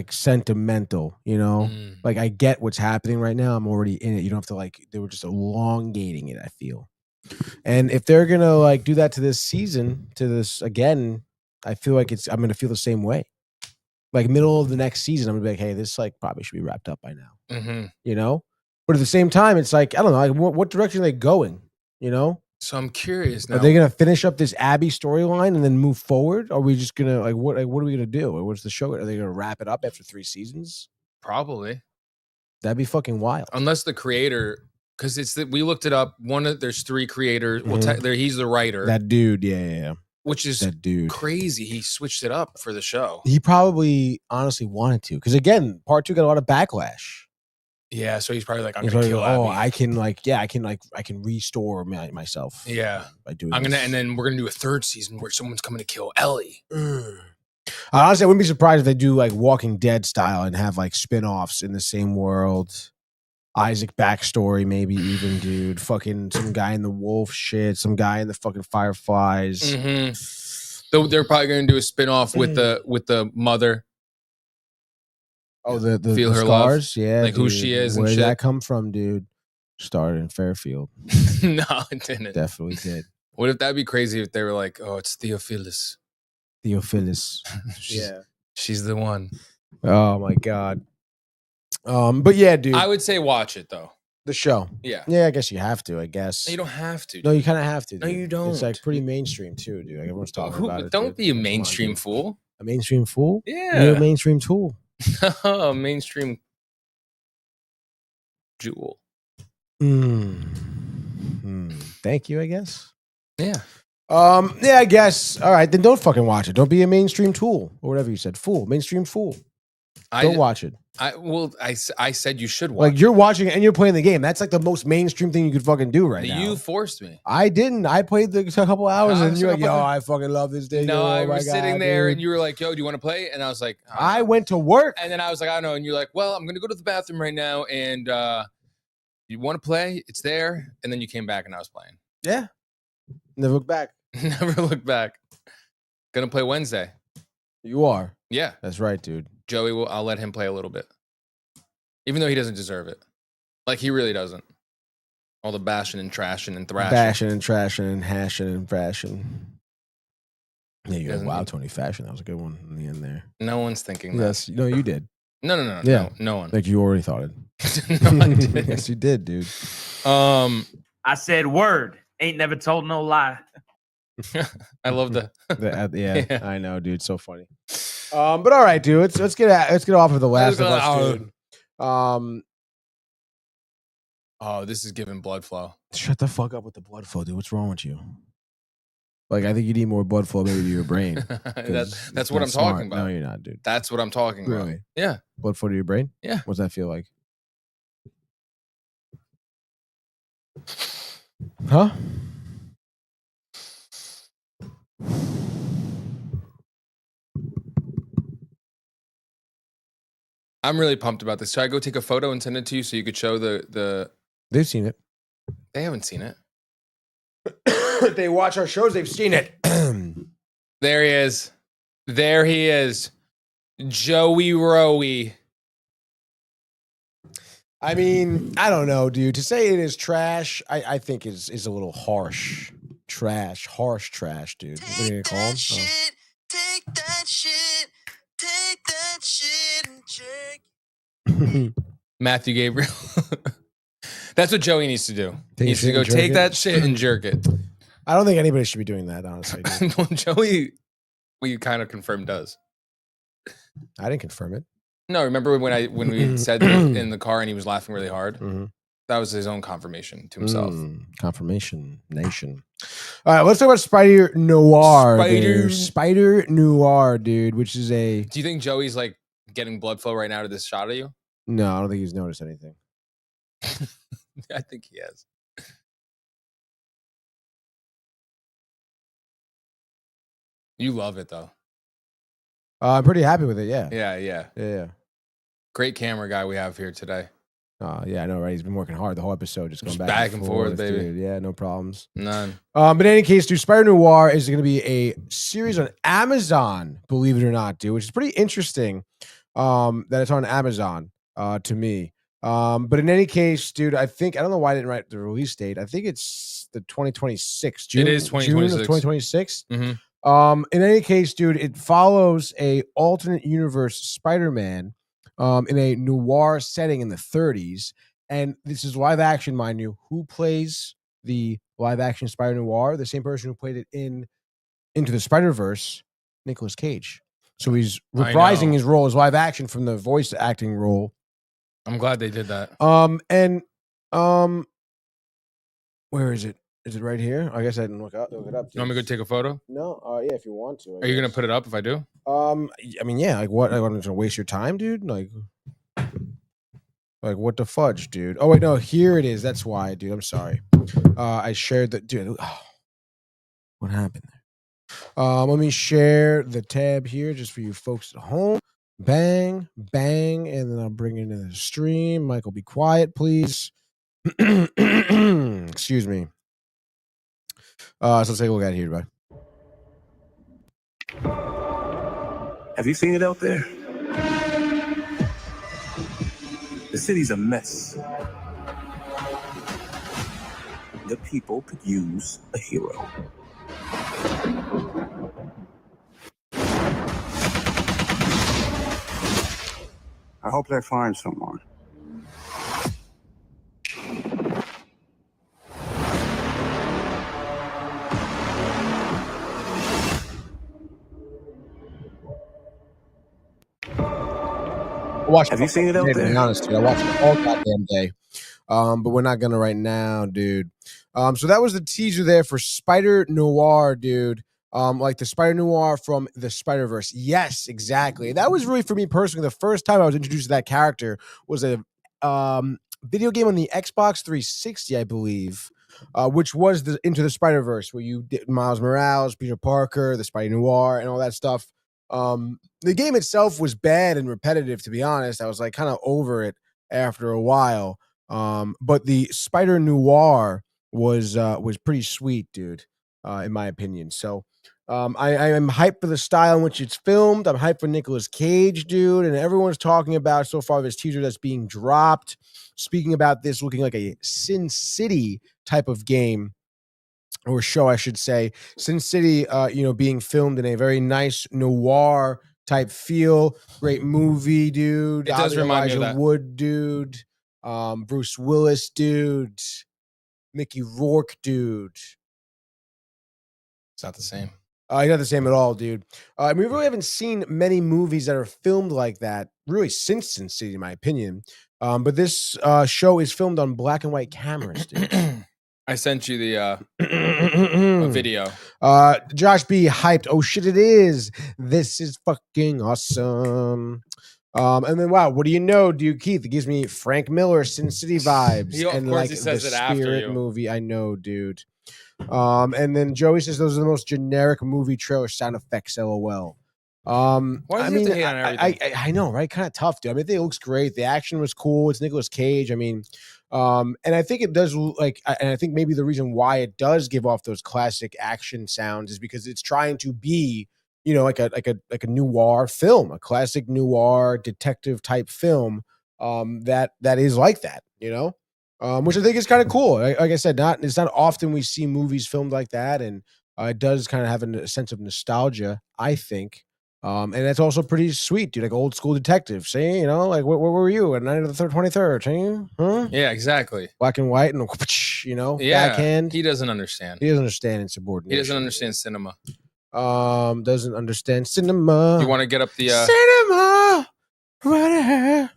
sentimental, you know? Like, I get what's happening right now. I'm already in it. You don't have to they were just elongating it, I feel. And if they're going to like do that to this season, to this again, I feel like I'm going to feel the same way. Like, middle of the next season, I'm going to be like, hey, this like probably should be wrapped up by now. Mm-hmm. You know? But at the same time, it's like, I don't know, like, what direction are they going? You know? So I'm curious now. Are they going to finish up this Abby storyline and then move forward? Or are we just going to, what are we going to do? Or what's the show? Are they going to wrap it up after 3 seasons? Probably. That'd be fucking wild. Unless the creator, because we looked it up. There's 3 creators. Mm-hmm. Well, he's the writer. That dude, yeah. Which is that dude crazy. He switched it up for the show. He probably honestly wanted to, because again, part 2 got a lot of backlash. Yeah, so he's probably like, I'm gonna kill Abby. I can restore myself. Yeah, by doing. And then we're gonna do a 3rd season where someone's coming to kill Ellie. Honestly, I wouldn't be surprised if they do like Walking Dead style and have like spin-offs in the same world. Isaac backstory, maybe even, dude. Fucking some guy in the wolf shit, some guy in the fucking Fireflies. Mm-hmm. So they're probably going to do a spin-off with the mother. Oh, the Feel her scars? love. Yeah, like dude. who she is. Where and did shit. that come from, dude? Started in Fairfield. No, it didn't. Definitely did. What if that'd be crazy if they were like, oh, it's Theophilus. She's the one. Oh my God. But yeah, dude. I would say watch it though. The show. Yeah. Yeah, I guess you have to, I guess. No, you don't have to. No, you kind of have to, dude. No, you don't. It's like pretty mainstream too, dude. Like, everyone's talking about it. Don't be a mainstream fool. A mainstream fool? Yeah. You're a mainstream tool. A mainstream jewel. Thank you, I guess. Yeah. Yeah, I guess. All right, then don't fucking watch it. Don't be a mainstream tool or whatever you said. Fool. Mainstream fool. Don't watch it. I said you should watch. Like, you're watching it and you're playing the game. That's like the most mainstream thing you could fucking do right now. You forced me. I didn't. I played a couple hours and you're like, yo, I fucking love this day. No, I was sitting there dude. and you were like, yo, do you want to play? And I was like, I went to work. And then I was like, I don't know. And you're like, well, I'm going to go to the bathroom right now. And You want to play? It's there. And then you came back and I was playing. Yeah. Never look back. Never look back. Gonna play Wednesday. You are. Yeah. That's right, dude. Joey, I'll let him play a little bit. Even though he doesn't deserve it. Like, he really doesn't. All the bashing and trashing and thrashing. Bashing and trashing and hashing and thrashing. Yeah, you got wow, Tony Fashion. That was a good one in the end there. No one's thinking that. Yes. No, you did. No. Yeah. No one. Like you already thought it. No, I didn't. Yes, you did, dude. I said word. Ain't never told no lie. I love the yeah, I know, dude. So funny. But all right, dude. Let's get off of the Last of Us, dude. Oh, this is giving blood flow. Shut the fuck up with the blood flow, dude. What's wrong with you? Like, I think you need more blood flow maybe to your brain. That's what I'm talking about. No, you're not, dude. That's what I'm talking about. Really? Yeah. Blood flow to your brain? Yeah. What's that feel like? Huh? I'm really pumped about this. Should I go take a photo and send it to you so you could show the They've seen it. They haven't seen it. They watch our shows. They've seen it. There he is. There he is. Joey Rowie. I mean, I don't know, dude. To say it is trash, I think is a little harsh. Harsh trash, dude. What are you gonna call him? Take that shit. Take that shit and check. Matthew Gabriel. That's what Joey needs to do. Take he needs to go take that shit and jerk it. I don't think anybody should be doing that, honestly. Well, Joey, we kind of confirmed does. I didn't confirm it. No, remember when we said that in the car and he was laughing really hard? Mm-hmm. That was his own confirmation to himself. Confirmation nation. All right, let's talk about Spider Noir. Spider Noir, dude, which is a... Do you think Joey's like getting blood flow right now to this shot of you? No, I don't think he's noticed anything. I think he has. You love it though. I'm pretty happy with it. Yeah. Yeah. Great camera guy we have here today. Yeah, I know, right? He's been working hard the whole episode, just going back and forth, baby. Dude. Yeah, no problems. None. But in any case, dude, Spider Noir is going to be a series on Amazon, believe it or not, dude, which is pretty interesting that it's on Amazon to me. But in any case, dude, I don't know why I didn't write the release date. I think it's the 2026. June, it is 2026. June of 2026. Mm-hmm. In any case, dude, it follows a alternate universe Spider-Man in a noir setting in the 30s. And this is live action, mind you. Who plays the live action Spider Noir? The same person who played it in Into the Spider-Verse, Nicolas Cage. So he's reprising his role as live action from the voice acting role. I'm glad they did that. Where is it? Is it right here? I guess I didn't look it up. You want me to go take a photo? No. Yeah, if you want to. Are you gonna put it up if I do? I mean, yeah. Like what? I'm gonna waste your time, dude. Like what the fudge, dude? Oh wait, no. Here it is. That's why, dude. I'm sorry. I shared the dude. Oh, what happened there? Let me share the tab here just for you folks at home. Bang, bang, and then I'll bring it into the stream. Michael, be quiet, please. Excuse me. So let's take a look at it here, bud. Have you seen it out there? The city's a mess. The people could use a hero. I hope they find someone. Have you seen it out there? To be honest, dude, I watched it all goddamn day. But we're not gonna right now, dude. So that was the teaser there for Spider Noir, dude. Like the Spider Noir from the Spider-Verse. Yes, exactly. That was really, for me personally, the first time I was introduced to that character was a video game on the Xbox 360, I believe, which was the Into the Spider-Verse, where you did Miles Morales, Peter Parker, the Spider Noir, and all that stuff. The game itself was bad and repetitive, to be honest. I was like kind of over it after a while. But the Spider Noir was pretty sweet, dude, in my opinion. So I am hyped for the style in which it's filmed. I'm hyped for Nicolas Cage, dude, and everyone's talking about so far this teaser that's being dropped. Speaking about this looking like a Sin City type of game or show, I should say. Sin City, being filmed in a very nice noir type feel. Great movie, dude. It does remind me of Elijah that. Wood, dude. Bruce Willis, dude. Mickey Rourke, dude. It's not the same. Not the same at all, dude. We really haven't seen many movies that are filmed like that, really, since Sin City, in my opinion. But this show is filmed on black and white cameras, dude. I sent you the video. Josh B hyped. Oh shit, it is. This is fucking awesome. And then wow, what do you know, dude? Keith, it gives me Frank Miller, Sin City vibes, Of and course like he says the it after Spirit you. movie. I know, dude. And then Joey says those are the most generic movie trailer sound effects. LOL. Why does he have to hate on everything? I know, right? Kind of tough, dude. I mean, I think it looks great. The action was cool. It's Nicolas Cage. I mean, and I think it does and I think maybe the reason why it does give off those classic action sounds is because it's trying to be, like a noir film, a classic noir detective type film, that is like that, which I think is kind of cool. Like I said, it's not often we see movies filmed like that, and it does kind of have a sense of nostalgia, I think. And that's also pretty sweet, dude. Like old school detective. See, like where were you at night of the 23rd? See? Huh? Yeah, exactly. Black and white, and Yeah, backhand. he doesn't understand. He doesn't understand insubordination. He doesn't understand cinema. Doesn't understand cinema. You want to get up the cinema right here.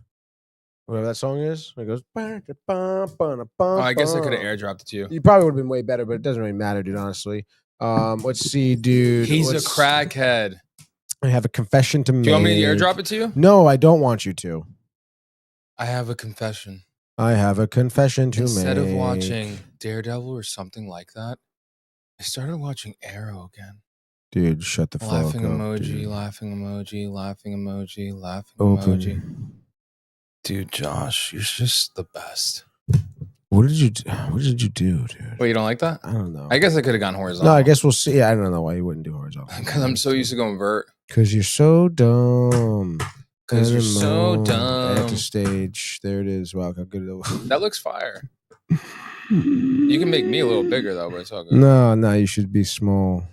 Whatever that song is, it goes. I guess I could have airdropped it to you. You probably would have been way better, but it doesn't really matter, dude. Honestly. Let's see, dude. He's a crackhead. I have a confession to make. Do you want me to airdrop it to you? No, I don't want you to. I have a confession. I have a confession to Instead make. of watching Daredevil or something like that, I started watching Arrow again. Dude, shut the fuck Laughing up. emoji, Dude. laughing emoji, laughing emoji, laughing Open. emoji. Dude, Josh, you're just the best. What did you do, dude? Wait, you don't like that? I don't know. I guess I could have gone horizontal. No, I guess we'll see. I don't know why you wouldn't do horizontal. Because I'm so used to going vert. Because you're so dumb. Because you're so dumb. At the stage. There it is. Wow, how good it was. That looks fire. You can make me a little bigger, though, but it's all good. No, you should be small.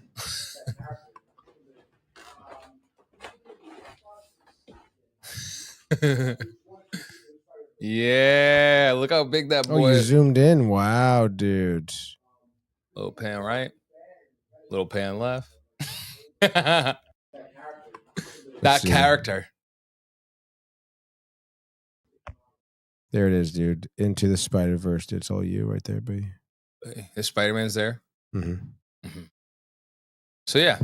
Yeah, look how big that boy Oh, you is. zoomed in. Wow, dude. Little pan right, little pan left. That see. character. There it is, dude. Into the Spider-Verse. Dude. It's all you right there, buddy. The Spider-Man's there. Mm-hmm. So yeah,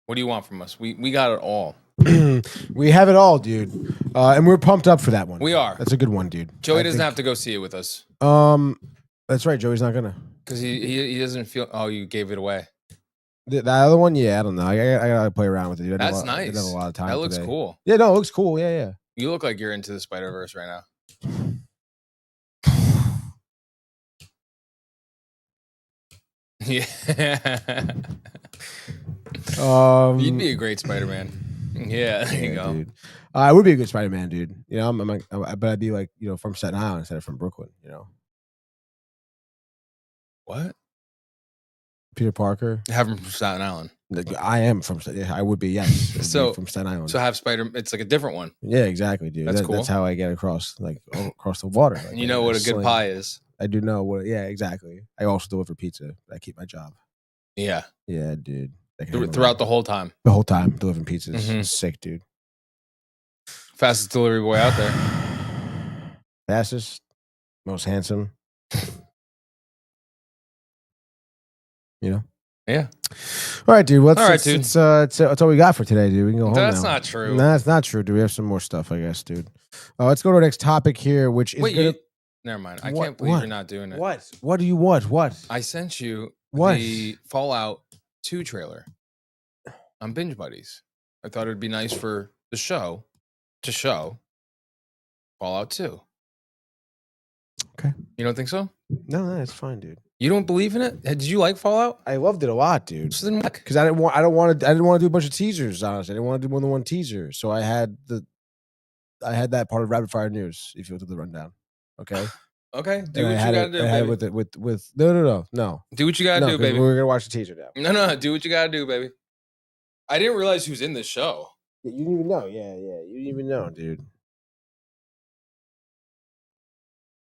what do you want from us? We got it all. We have it all, dude. And we're pumped up for that one. We are. That's a good one, dude. Joey doesn't have to go see it with us That's right. Joey's not gonna. because he doesn't feel. Oh, you gave it away. The other one, yeah, I don't know. I gotta play around with it, dude. That's I nice. didn't have a lot of time. That looks today. cool. Yeah, no, it looks cool. Yeah. You look like you're into the Spider-Verse right now. Yeah. You'd be a great Spider-Man. Yeah, there you go. Dude. I would be a good Spider-Man, dude. But I'd be like, from Staten Island instead of from Brooklyn. What? Peter Parker. Have him from Staten Island. I am from. I would be, yes. So from Staten Island. So have Spider. It's like a different one. Yeah, exactly, dude. That's cool. That's how I get across the water. Like, You know what a good sling. pie is. I do know what. Yeah, exactly. I also deliver pizza. I keep my job. Yeah. Yeah, dude. Throughout the whole time. The whole time delivering pizzas. Mhm. Sick, dude. Fastest delivery boy out there. Fastest, most handsome. Yeah. All right, dude. All right, dude. That's all we got for today, dude. We can go home That's now. not true. No, that's not true, dude. We have some more stuff, I guess, dude. Let's go to our next topic here, which is Wait, never mind. I What- can't believe what? you're not doing it. What? What do you want? What? I sent you What? the Fallout 2 trailer on Binge Buddies. I thought it'd be nice for the show to show Fallout 2. Okay. You don't think so? No, it's fine, dude. You don't believe in it? Did you like Fallout? I loved it a lot, dude. So then what? Because I didn't want to do a bunch of teasers. Honestly, I didn't want to do more than one teaser. So I had that part of rapid fire news. If you look at the rundown, okay. Okay, do And what you gotta do. I had Baby. it with no. Do what you gotta do, 'cause baby. We're gonna watch the teaser now. No, do what you gotta do, baby. I didn't realize who's in this show. Yeah, you didn't even know. Yeah, you didn't even know, dude.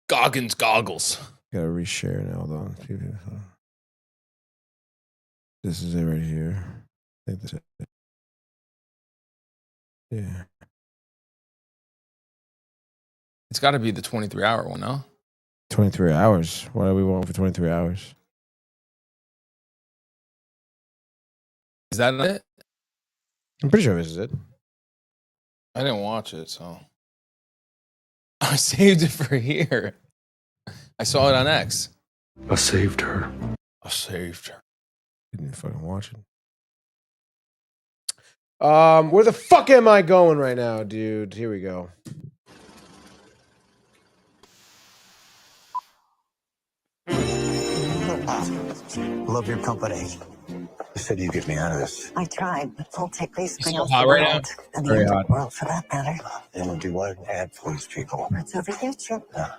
Goggins goggles. Gotta reshare now. Hold on. This is it right here. I think that's it. Yeah. It's got to be the 23-hour one, no? 23 hours. Why do we want for 23 hours? Is that it? I'm pretty sure this is it. I didn't watch it, so I saved it for here. I saw it on X. I saved her. I saved her. Didn't fucking watch it. Where the fuck am I going right now, dude? Here we go. Love your company. You said you'd get me out of this. I tried, but full take these You bring so out hot the right now? world. And the Very end of hot. the world, for that matter. They will do what? Ad for these people. It's over here, Chip. Yeah.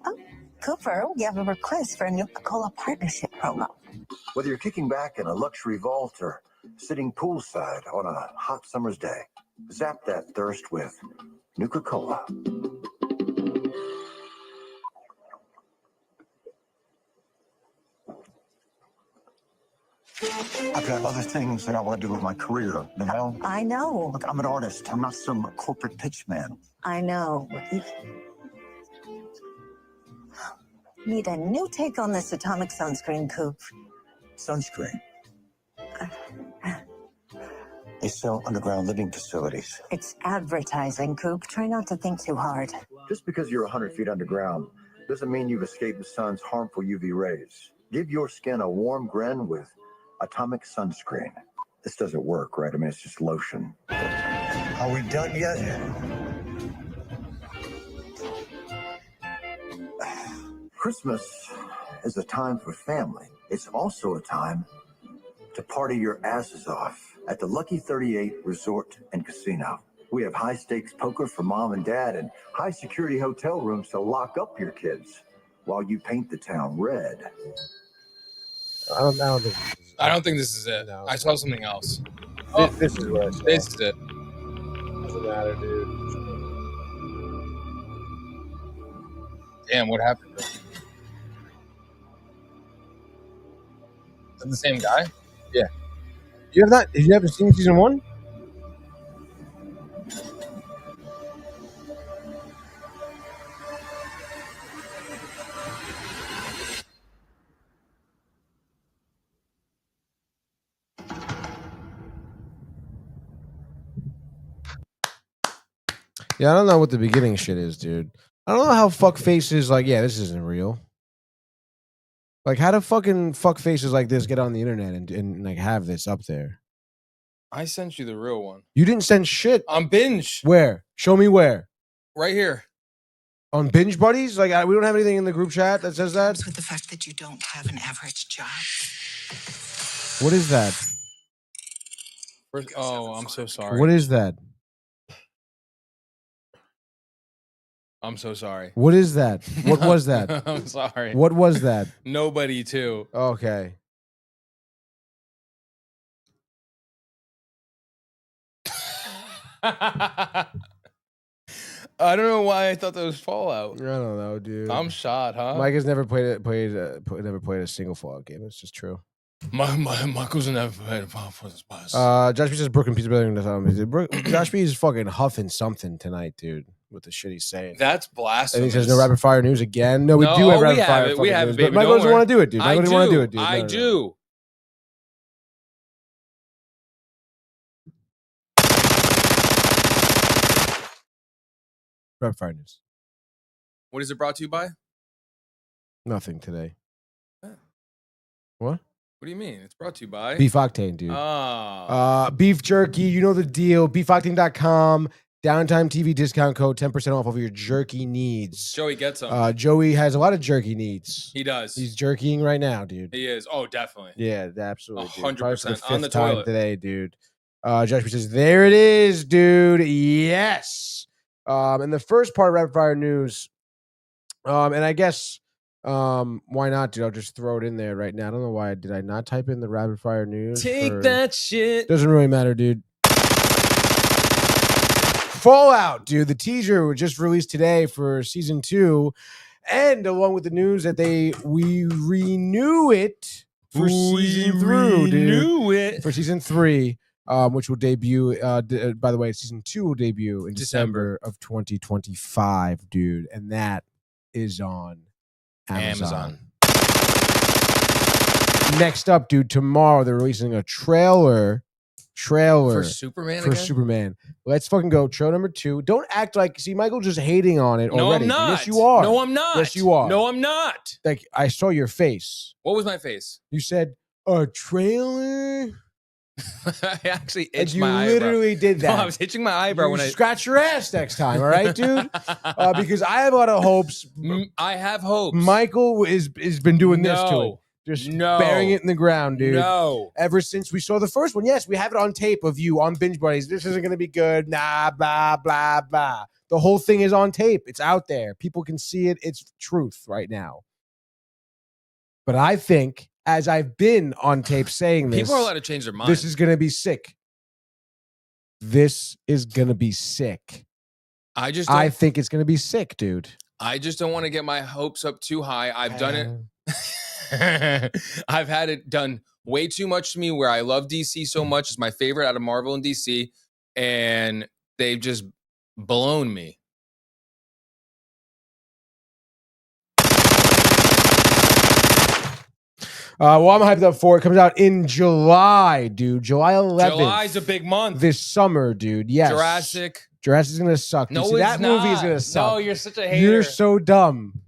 Oh, Cooper, we have a request for a Nuka-Cola partnership promo. Whether you're kicking back in a luxury vault or sitting poolside on a hot summer's day, zap that thirst with Nuka-Cola. I've got other things that I want to do with my career, you know? I know. Look, I'm an artist. I'm not some corporate pitch man. I know. Need a new take on this atomic sunscreen, Coop. Sunscreen. They sell underground living facilities. It's advertising, Coop. Try not to think too hard. Just because you're 100 feet underground doesn't mean you've escaped the sun's harmful UV rays. Give your skin a warm grin with atomic sunscreen. This doesn't work, right? I mean, it's just lotion. Are we done yet? Christmas is a time for family. It's also a time to party your asses off at the Lucky 38 Resort and Casino. We have high-stakes poker for mom and dad and high-security hotel rooms to lock up your kids while you paint the town red. I don't think. I don't think this is it. No. I saw something else. This is what I saw. This is it. Doesn't matter, dude. Damn, what happened? Is that the same guy? You have not? Did you ever seen season 1? Yeah, I don't know what the beginning shit is, dude. I don't know how fuck faces like, yeah, this isn't real. Like, how do fucking fuck faces like this get on the internet and like have this up there? I sent you the real one. You didn't send shit. On Binge. Where? Show me where. Right here. On Binge Buddies? Like, we don't have anything in the group chat that says that? With the fact that you don't have an average job. What is that? Oh, I'm so sorry. What is that? I'm so sorry. What is that? What was that? I'm sorry. What was that? Nobody, too. Okay. I don't know why I thought that was Fallout. I don't know, dude. I'm shot, huh? Mike has never played a single Fallout game. It's just true. Michael's never played a Fallout for this bus. Josh B says Brooklyn Pizza Building. Josh B is fucking huffing something tonight, dude. With the shit he's saying. That's blasphemous. And he says no rapid fire news again. No, we do have rapid fire. We have it, news, baby. but Michael doesn't want to do it, dude. I Michael doesn't want to do it, dude. I do. Rapid fire news. What is it brought to you by? Nothing today. Huh. What? What do you mean? It's brought to you by Beef Octane, dude. Oh. Beef jerky, you know the deal. Beefoctane.com. Downtime TV discount code, 10% off of your jerky needs. Joey gets them. Joey has a lot of jerky needs. He does. He's jerkying right now, dude. He is. Oh, definitely. Yeah, absolutely. 100% on the time toilet today, dude. Joshua says, there it is, dude. Yes. And the first part of rapid fire news, and I guess why not, dude? I'll just throw it in there right now. I don't know why did I not type in the rapid fire news. Take that shit. Doesn't really matter, dude. Fallout, dude. The teaser was just released today for season 2, and along with the news that we renew it for season 3, dude. For season 3, which will debut. By the way, season 2 will debut in December of 2025, dude, and that is on Amazon. Next up, dude. Tomorrow they're releasing a trailer For Superman again? Superman. Let's fucking go. Trailer number 2. Don't act like, see, Michael's just hating on it No, already. I'm not. Yes, you are. No, I'm not. Yes, you are. No, I'm not. Like, I saw your face. What was my face? You said, a trailer? I actually Like, itched you my eyebrow. literally did that. No, I was itching my eyebrow You when I scratch your ass next time, all right, dude? Because I have a lot of hopes. I have hopes. Michael has been doing this to it. Just burying it in the ground, dude. No. Ever since we saw the first one. Yes, we have it on tape of you on Binge Buddies. This isn't going to be good. Nah, blah, blah, blah. The whole thing is on tape. It's out there. People can see it. It's truth right now. But I think, as I've been on tape saying this, People are allowed to change their mind. this is going to be sick. This is going to be sick. I think it's going to be sick, dude. I just don't want to get my hopes up too high. I've done it. I've had it done way too much to me where I love DC so much. It's my favorite out of Marvel and DC. And they've just blown me. Well, I'm hyped up for it. It comes out in July, dude. July 11th. July's a big month. This summer, dude. Yes. Jurassic's going to suck. No, See, that not. movie is going to suck. No, you're such a hater. You're so dumb.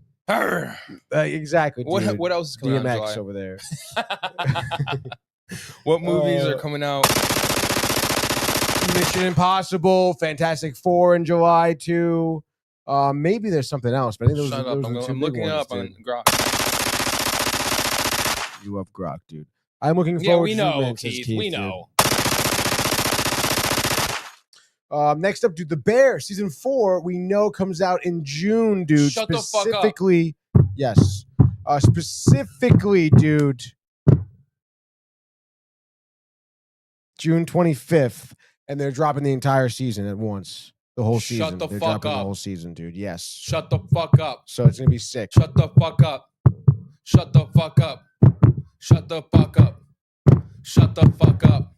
Exactly, dude. What else is coming out in DMX July? over there. What movies are coming out? Mission Impossible, Fantastic Four in July, too. Maybe there's something else, but I think those Shut are up. the two I'm big looking it ones, up on dude. Grok. You love Grok, dude. I'm looking Yeah, forward we to know, Superman, says Keith. Keith, We dude. know. Next up, dude, The Bear, season 4, we know comes out in June, dude. Shut the fuck up. Specifically, yes. Specifically, dude, June 25th, and they're dropping the entire season at once. The whole season. Shut the They're fuck dropping up. the whole season, dude. Yes. Shut the fuck up. So it's gonna be sick. Shut the fuck up. Shut the fuck up. Shut the fuck up. Shut the fuck up.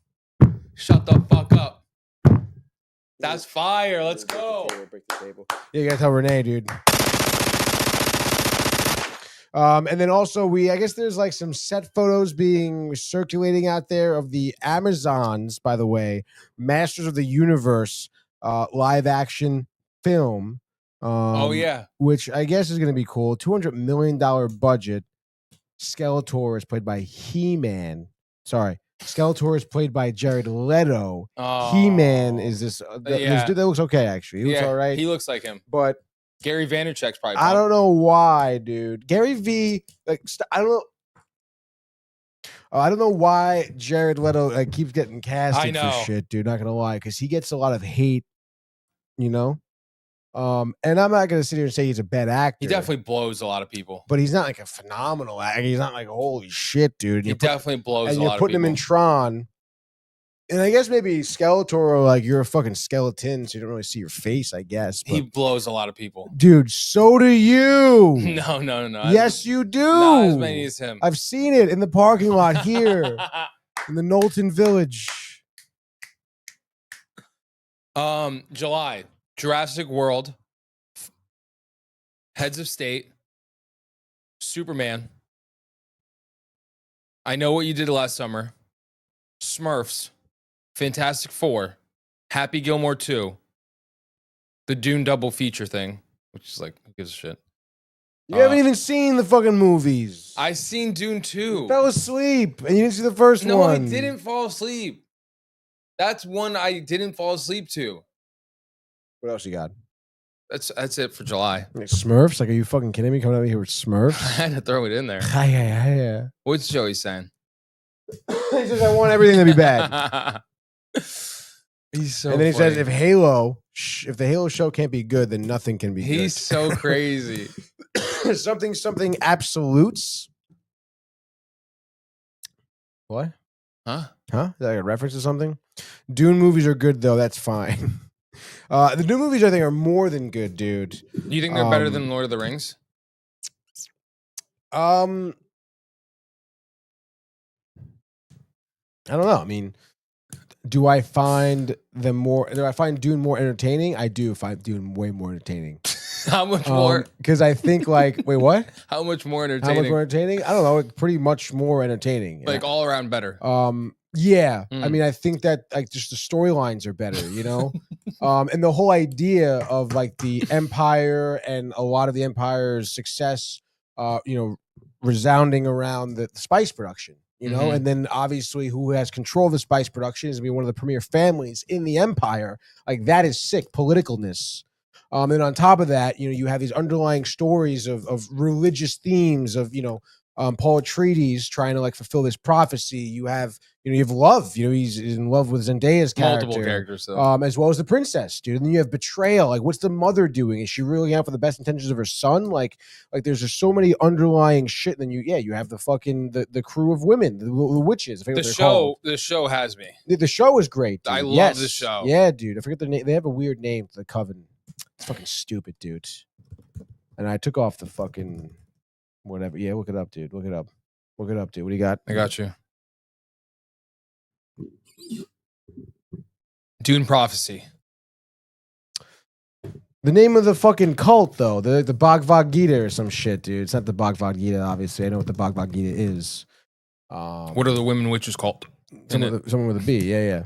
Shut the fuck up. That's fire. Let's go. Break the table. Yeah, you gotta tell Renee, dude. And then also I guess there's like some set photos being circulating out there of the Amazons, by the way, Masters of the Universe live action film. Oh yeah. Which I guess is gonna be cool. $200 million budget. Skeletor is played by He-Man. Sorry. Skeletor is played by Jared Leto. Oh. He-Man is this Yeah. dude that looks okay, actually. He looks all right. He looks like him. But Gary Vaynerchuk's probably. I don't know why, dude. Gary V, like, I don't know. I don't know why Jared Leto keeps getting casted for shit, dude. Not gonna lie, because he gets a lot of hate, you know. And I'm not gonna sit here and say he's a bad actor. He definitely blows a lot of people. But he's not like a phenomenal actor. He's not like holy shit, dude. He definitely blows a lot of people. And you're putting him in Tron. And I guess maybe Skeletor, like you're a fucking skeleton, so you don't really see your face, I guess. But, He blows a lot of people. dude, so do you. No. Yes, you do. Not as many as him. I've seen it in the parking lot here in the Knowlton Village. July, Jurassic World, Heads of State, Superman, I Know What You Did Last Summer, Smurfs, Fantastic Four, Happy Gilmore 2, the Dune double feature thing, which is like, who gives a shit? You haven't even seen the fucking movies. I seen Dune 2. You fell asleep and you didn't see the first one. No, I didn't fall asleep. That's one I didn't fall asleep to. What else you got? That's it for July. Smurfs? Like, are you fucking kidding me? Coming over here with I Smurfs? had to throw it in there. Yeah. What's Joey saying? He says, I want everything to be bad. He's so and then he funny. says, if the Halo show can't be good, then nothing can be good. He's so crazy. something absolutes. What? Huh? Is that like a reference to something? Dune movies are good, though. That's fine. The new movies, I think, are more than good, dude. You think they're better than Lord of the Rings? I don't know. I mean, do I find Dune more entertaining? I do find Dune way more entertaining. How much more? Because I think, like, wait, what? How much more entertaining? How much more entertaining? I don't know. Pretty much more entertaining. Like all around better. Yeah. I mean, I think that like just the storylines are better, you know? And the whole idea of like the Empire and a lot of the Empire's success, resounding around the spice production, you know? And then obviously who has control of the spice production is going to be one of the premier families in the Empire. Like that is sick politicalness. And on top of that, you have these underlying stories of religious themes of, Paul Atreides trying to like fulfill this prophecy. You have love. He's in love with Zendaya's character. Multiple characters, though. As well as the princess, dude. And then you have betrayal. Like, what's the mother doing? Is she really out for the best intentions of her son? Like there's just so many underlying shit. And then you have the fucking the crew of women, the witches. The show has me. The show is great, dude. I love the show. Yeah, dude. I forget their name. They have a weird name for the coven. It's fucking stupid, dude. And I took off the fucking whatever. Yeah, look it up, dude. Look it up, dude. What do you got? I got you. Dune Prophecy. The name of the fucking cult, though, the Bhagavad Gita or some shit, dude. It's not the Bhagavad Gita, obviously. I know what the Bhagavad Gita is. What are the women witches called? Someone with a B. Yeah.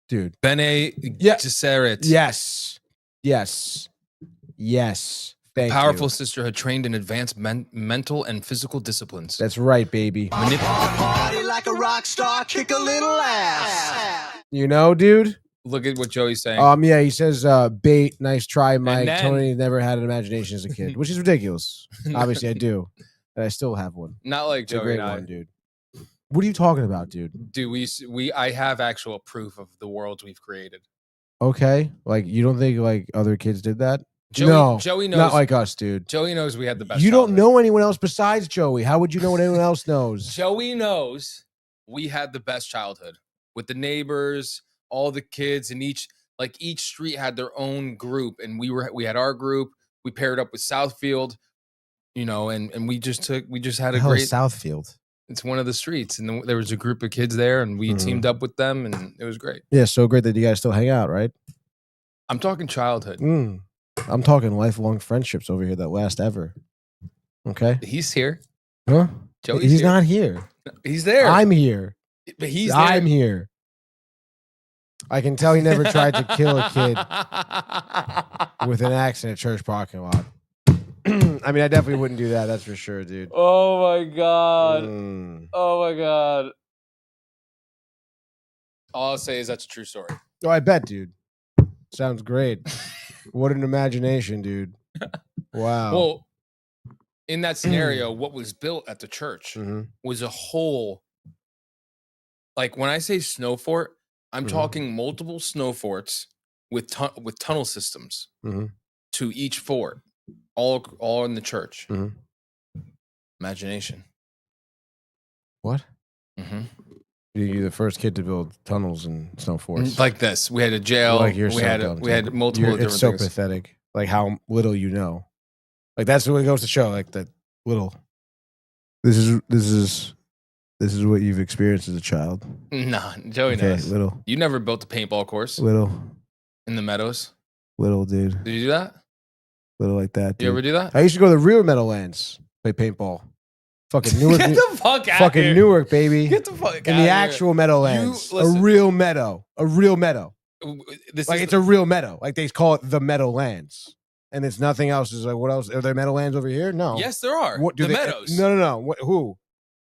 Dude. Bene Gesserit. Yes. Powerful sisterhood trained in advanced mental and physical disciplines. That's right, baby. Party like a rock star, kick a little ass. Dude? Look at what Joey's saying. Yeah, he says, bait, nice try, Mike. then, Tony never had an imagination as a kid, which is ridiculous. Obviously, I do. And I still have one. Not like Joey. It's a great one, dude. What are you talking about, dude? Dude, I have actual proof of the worlds we've created. Okay. Like, you don't think, like, other kids did that? Joey knows. Not like us, dude. Joey knows we had the best You don't childhood. know anyone else besides Joey. How would you know what anyone else knows? Joey knows we had the best childhood with the neighbors, all the kids, and each street had their own group, and we had our group. We paired up with Southfield, and we just had a great Southfield. It's one of the streets, and there was a group of kids there, and we teamed up with them, and it was great. Yeah, so great that you guys still hang out, right? I'm talking childhood. I'm talking lifelong friendships over here that last ever. Okay. He's here. Huh? Joey's not here. He's there. I'm here. But he's there. I'm here. I can tell he never tried to kill a kid with an axe in a church parking lot. I mean, I definitely wouldn't do that. That's for sure, dude. Oh my God. Oh my God. All I'll say is that's a true story. Oh, I bet, dude. Sounds great. What an imagination, dude. Wow. Well, in that scenario, what was built at the church was a whole, like when I say snow fort, I'm talking multiple snow forts with tunnel systems to each fort, all in the church. Imagination. What? You're the first kid to build tunnels and snow forts. Like this. We had a jail. Like we had multiple different It's so things. pathetic. Like how little you know. Like that's what it goes to show. Like that little. This is what you've experienced as a child. Nah, Joey knows. Little. You never built a paintball course. Little. In the meadows. Little, dude. Did you do that? Little like that. Dude. You ever do that? I used to go to the real Meadowlands, play paintball. Fucking Newark. Get the fuck out fucking here. Newark, baby. Get the fuck out in the actual Meadowlands. A real meadow. A real meadow. It's a real meadow. Like they call it the Meadowlands. And it's nothing else. It's like, what else? Are there Meadowlands over here? No. Yes, there are. What do the meadows. No.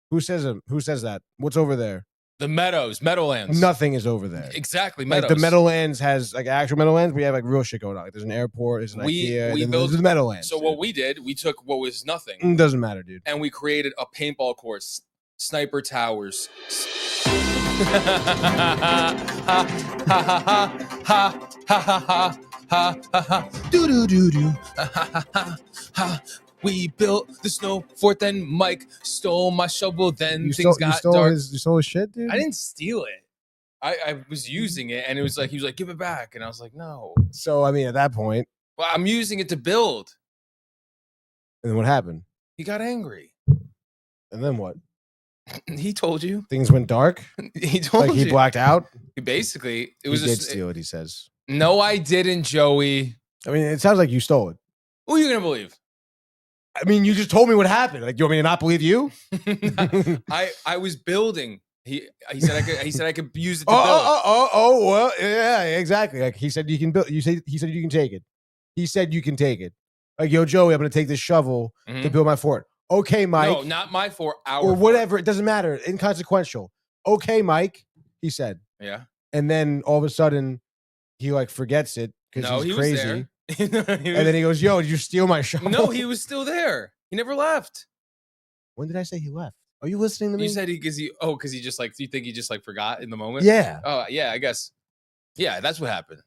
Who says them? Who says that? What's over there? The Meadowlands. Nothing is over there. Exactly, Like Meadows. the Meadowlands has like actual Meadowlands. We have like real shit going on. Like, there's an airport. There's an IKEA. We and built there's the Meadowlands. So what we did, we took what was nothing. It doesn't matter, dude. And we created a paintball course, sniper towers. We built the snow fort, then Mike stole my shovel, then You things got dark. you stole his shit, dude? I didn't steal it. I was using it, and it was like, he was like, give it back. And I was like, no. So, I mean, at that point. Well, I'm using it to build. And then what happened? He got angry. And then what? He told you. Things went dark? He told like you. he blacked out? Basically, it was he did steal it, he says. No, I didn't, Joey. I mean, it sounds like you stole it. Who are you going to believe? I mean, you just told me what happened. Like, you want me to not believe you? I was building. He said I could use it to build. Well, yeah, exactly. Like he said you can build. He said you can take it. He said you can take it. Like, yo, Joey, I'm gonna take this shovel to build my fort. Okay, Mike. No, not my fort. Our or fort. whatever. It doesn't matter. Inconsequential. Okay, Mike. He said. Yeah. And then all of a sudden, he like forgets it because he's crazy. Was there. And then he goes, "Yo, did you steal my shovel?" No, he was still there. He never left. When did I say he left? Are you listening to me? You said because he just like, do you think he just like forgot in the moment? Yeah. Oh yeah, I guess. Yeah, that's what happened.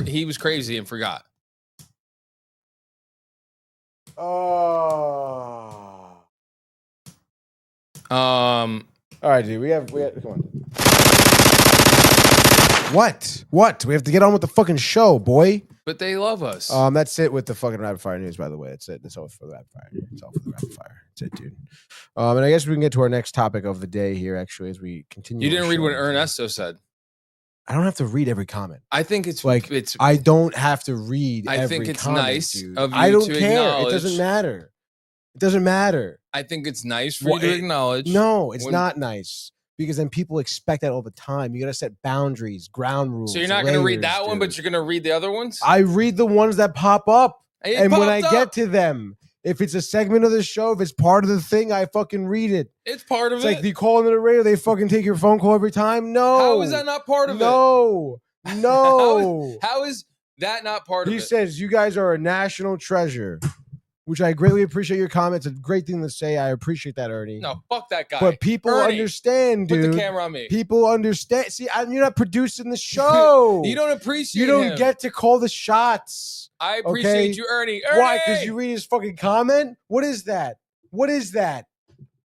He was crazy and forgot. Oh. All right, dude. We have come on. What? We have to get on with the fucking show, boy. But they love us. That's it with the fucking rapid fire news, by the way. That's it. That's all for the rapid fire. It's all for the rapid fire. That's it, dude. And I guess we can get to our next topic of the day here, actually, as we continue. You didn't read what Ernesto said. I don't have to read every comment. I think it's like I don't have to read. I every think it's comment, nice dude. of you I don't to care. acknowledge. It doesn't matter. It doesn't matter. I think it's nice for you to acknowledge. No, it's not nice. Because then people expect that all the time. You got to set boundaries, ground rules. So you're not going to read that one, but you're going to read the other ones? I read the ones that pop up. And when I get to them, if it's a segment of the show, if it's part of the thing, I fucking read it. It's part of it's it. It's like the call into the radio, they fucking take your phone call every time. No. How is that not part of it? No. How is that not part of it? He says, you guys are a national treasure. Which I greatly appreciate your comments. It's a great thing to say. I appreciate that, Ernie. No, fuck that guy. But people understand, dude. Put the camera on me. People understand. See, you're not producing the show. You don't appreciate You don't him. get to call the shots. I appreciate you, Ernie. Why? Because you read his fucking comment? What is that? What is that?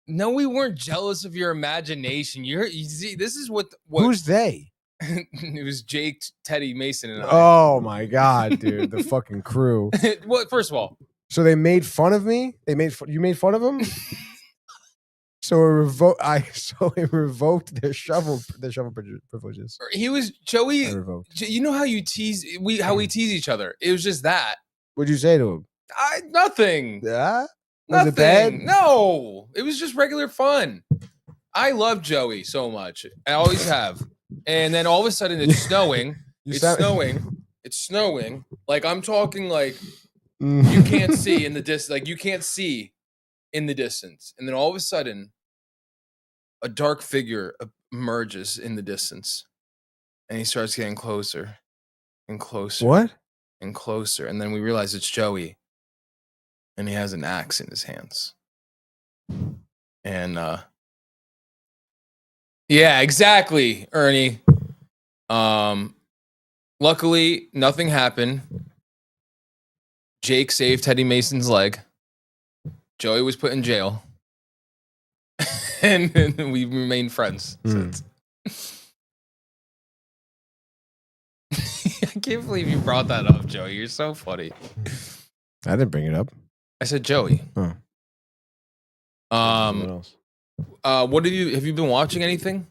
No, we weren't jealous of your imagination. You see, this is what Who's they? It was Jake, Teddy, Mason, and I. Oh my God, dude. The fucking crew. Well, first of all. So they made fun of me. You made fun of them. So it revoked their shovel privileges. He was Joey. You know how you tease how we tease each other. It was just that. What'd you say to him? Nothing. Yeah. Nothing. Was it bad? No, it was just regular fun. I love Joey so much. I always have. And then all of a sudden it's snowing. It's snowing. Like I'm talking like. You can't see in the distance, like you can't see in the distance. And then all of a sudden, a dark figure emerges in the distance. And he starts getting closer and closer. What? And closer. And then we realize it's Joey. And he has an axe in his hands. And yeah, exactly, Ernie. Luckily, nothing happened. Jake saved Teddy Mason's leg. Joey was put in jail. and we remained friends since. I can't believe you brought that up, Joey. You're so funny. I didn't bring it up. I said Joey. Oh. What else? What have you been watching anything?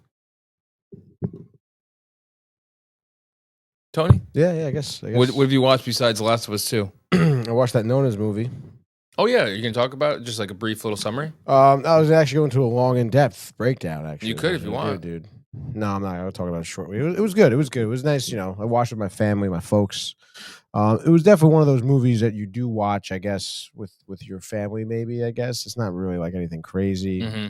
Tony? Yeah, I guess. What have you watched besides The Last of Us 2? I watched that Nonnas movie. Oh yeah, you can talk about it? Just like a brief little summary? I was actually going to a long, in-depth breakdown, actually. You could if you want. Dude. No, I'm not. I'll talk about it shortly. It was good. It was good. It was nice, I watched with my family, my folks. It was definitely one of those movies that you do watch, I guess, with your family, maybe, I guess. It's not really like anything crazy. Mm-hmm.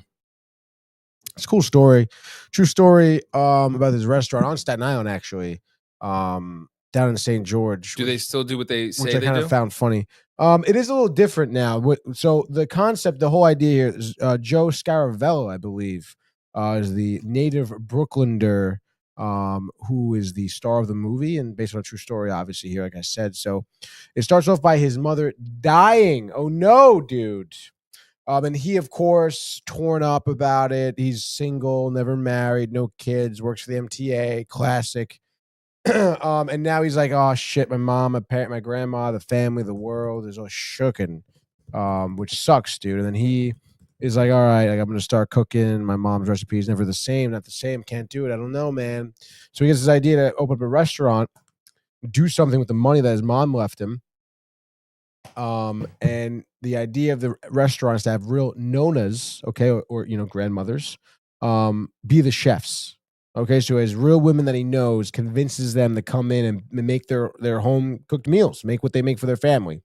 It's a cool story. True story about this restaurant on Staten Island, actually, down in St. George. Do they still do what they say which I they kind do? of found funny. It is a little different now. So the concept, the whole idea here is Joe Scaravello, I believe, is the native Brooklynder who is the star of the movie and based on a true story, obviously, here, like I said. So it starts off by his mother dying. Oh, no, dude. And he, of course, torn up about it. He's single, never married, no kids, works for the MTA, classic. And now he's like, oh shit, my mom, my parent, my grandma, the family, the world is all shooken, which sucks, dude. And then he is like, all right, like, I'm gonna start cooking. My mom's recipe is never the same, not the same, can't do it. I don't know, man. So he gets this idea to open up a restaurant, do something with the money that his mom left him. And the idea of the restaurant is to have real nonnas, okay, or you know, grandmothers, be the chefs. Okay, so as real women that he knows, convinces them to come in and make their home cooked meals, make what they make for their family,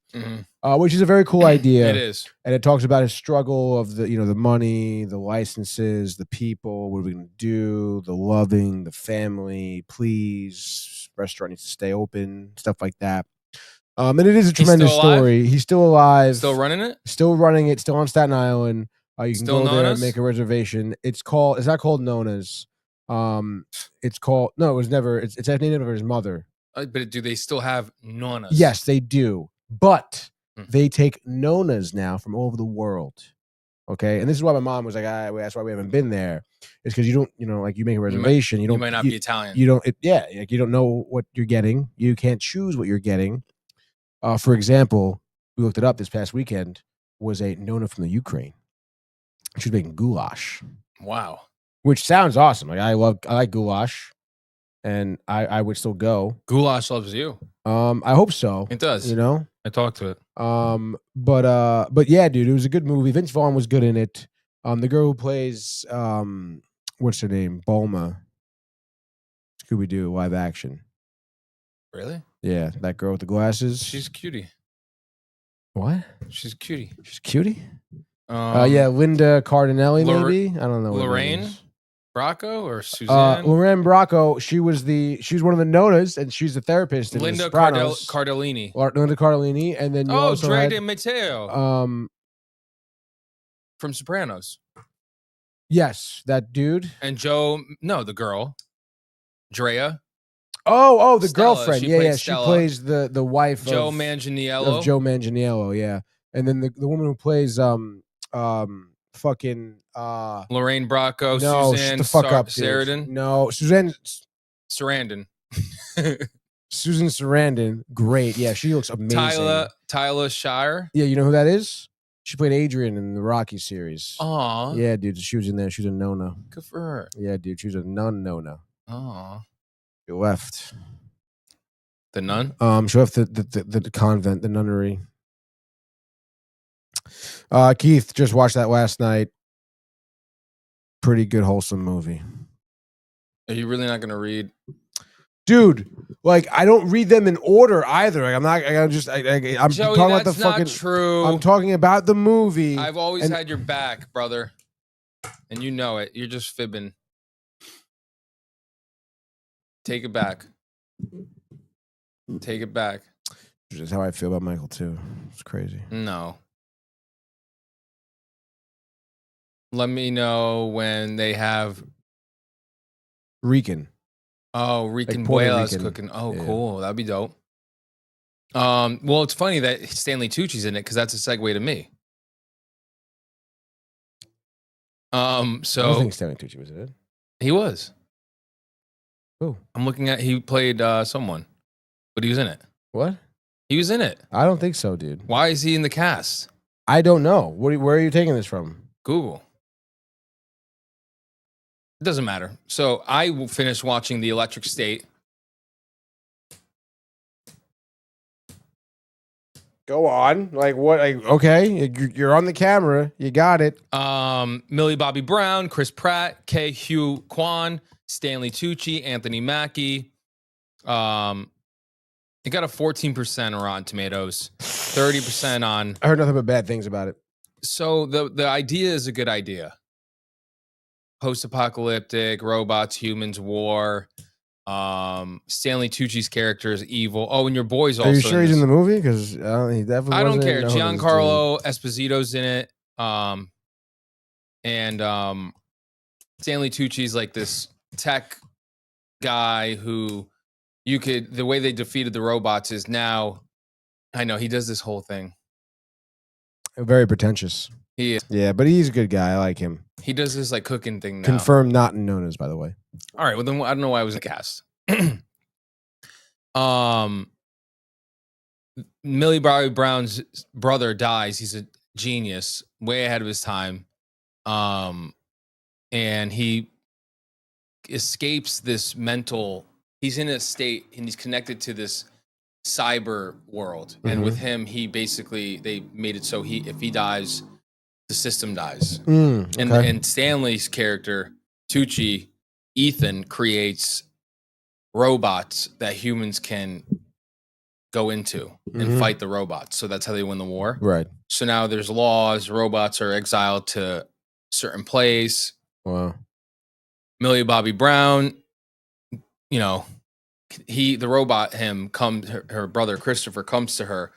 which is a very cool idea. It is, and it talks about his struggle of the the money, the licenses, the people. What are we going to do? The loving, the family. Please, restaurant needs to stay open, stuff like that. And it is a tremendous story. He's still alive, still running it, still on Staten Island. You can still go there Nonnas? and make a reservation. It's not called Nonnas. It's called no. It was never. It's named after his mother. But do they still have Nonnas? Yes, they do. But they take Nonnas now from all over the world. Okay, and this is why my mom was like, that's why we haven't been there. It's because you don't, like you make a reservation. You might not be Italian. You don't. Like you don't know what you're getting. You can't choose what you're getting. For example, we looked it up this past weekend. Was a Nonna from the Ukraine. She was making goulash. Wow. Which sounds awesome. Like I like goulash, and I would still go. Goulash loves you. I hope so. It does. I talked to it. But yeah, dude, it was a good movie. Vince Vaughn was good in it. The girl who plays what's her name? Bulma. Scooby Doo live action. Really? Yeah, that girl with the glasses. She's cutie. What? She's cutie. She's cutie. Yeah, Linda Cardinelli, maybe. I don't know. Lorraine Bracco or Suzanne? Lorraine Bracco. She's one of the Nonnas, and she's a therapist in Linda The Sopranos. Cardellini. Linda Cardellini, and then you also Dre had, De Matteo. From Sopranos. Yes, that dude. And the girl, Drea. Oh, the Stella. girlfriend. She Yeah. Stella. She plays the wife Joe of Manganiello. Joe Manganiello, yeah. And then the woman who plays fucking Lorraine Bracco, no, Suzanne shut the fuck up, dude. Sarandon. No, Suzanne Sarandon. Susan Sarandon. Great. Yeah, she looks amazing. Tyler Shire. Yeah, you know who that is? She played Adrian in the Rocky series. Aw. Yeah, dude. She was in there. She was a Nonna. Good for her. Yeah, dude. She was a nun-Nonna. Aw. She left. The nun? She left the convent, the nunnery. Keith, just watched that last night. Pretty good, wholesome movie. Are you really not going to read? Dude, like I don't read them in order either. Like, I'm Joey, talking about the that's not fucking. true. I'm talking about the movie. I've always had your back, brother, and you know it. You're just fibbing. Take it back. Take it back. Which is how I feel about Michael too. It's crazy. No. Let me know when they have Rican. Oh, Rican Like Puerto Buela's Rican. cooking. Oh, Yeah. cool. That'd be dope. Well, it's funny that Stanley Tucci's in it because that's a segue to me. I don't think Stanley Tucci was in it. He was. Who? I'm looking at. He played someone, but he was in it. What? He was in it. I don't think so, dude. Why is he in the cast? I don't know. Where are you taking this from? Google. It doesn't matter. So I finished watching The Electric State. Go on. Like what? Like, okay, you're on the camera. You got it. Millie Bobby Brown, Chris Pratt, K. Hugh Kwan, Stanley Tucci, Anthony Mackie. It got a 14% on Rotten Tomatoes, 30% on. I heard nothing but bad things about it. So the idea is a good idea. post-apocalyptic, robots, humans, war. Stanley Tucci's character is evil. Oh, and your boy's also. Are you sure he's this. in the movie? Because he definitely. I don't wasn't care. in Nonnas, Giancarlo Esposito's in it. And Stanley Tucci's like this tech guy who the way they defeated the robots is now. I know he does this whole thing. Very pretentious. He is. Yeah, but he's a good guy. I like him. He does this like cooking thing now. Confirmed not in Nonnas, by the way. All right. Well, then I don't know why I was a cast. Millie Bobby Brown's brother dies. He's a genius, way ahead of his time. And he escapes this mental. He's in a state and he's connected to this cyber world. And with him, he basically they made it so if he dies, the system dies. Okay. And Stanley's character, Tucci, Ethan, creates robots that humans can go into and fight the robots. So that's how they win the war. Right. So now there's laws. Robots are exiled to a certain place. Wow. Millie Bobby Brown, the robot her brother Christopher comes to her.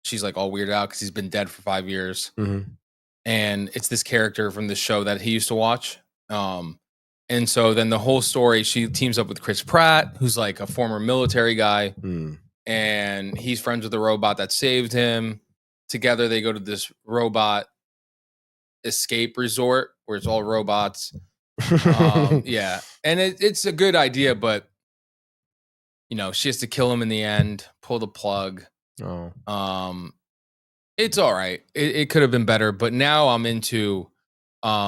She's like all weirded out because he's been dead for 5 years. And it's this character from the show that he used to watch. And so then the whole story, she teams up with Chris Pratt, who's like a former military guy. And he's friends with the robot that saved him. Together, they go to this robot escape resort where it's all robots. Yeah. And it's a good idea, but, she has to kill him in the end, pull the plug. Oh. It's all right. It could have been better, but now I'm into,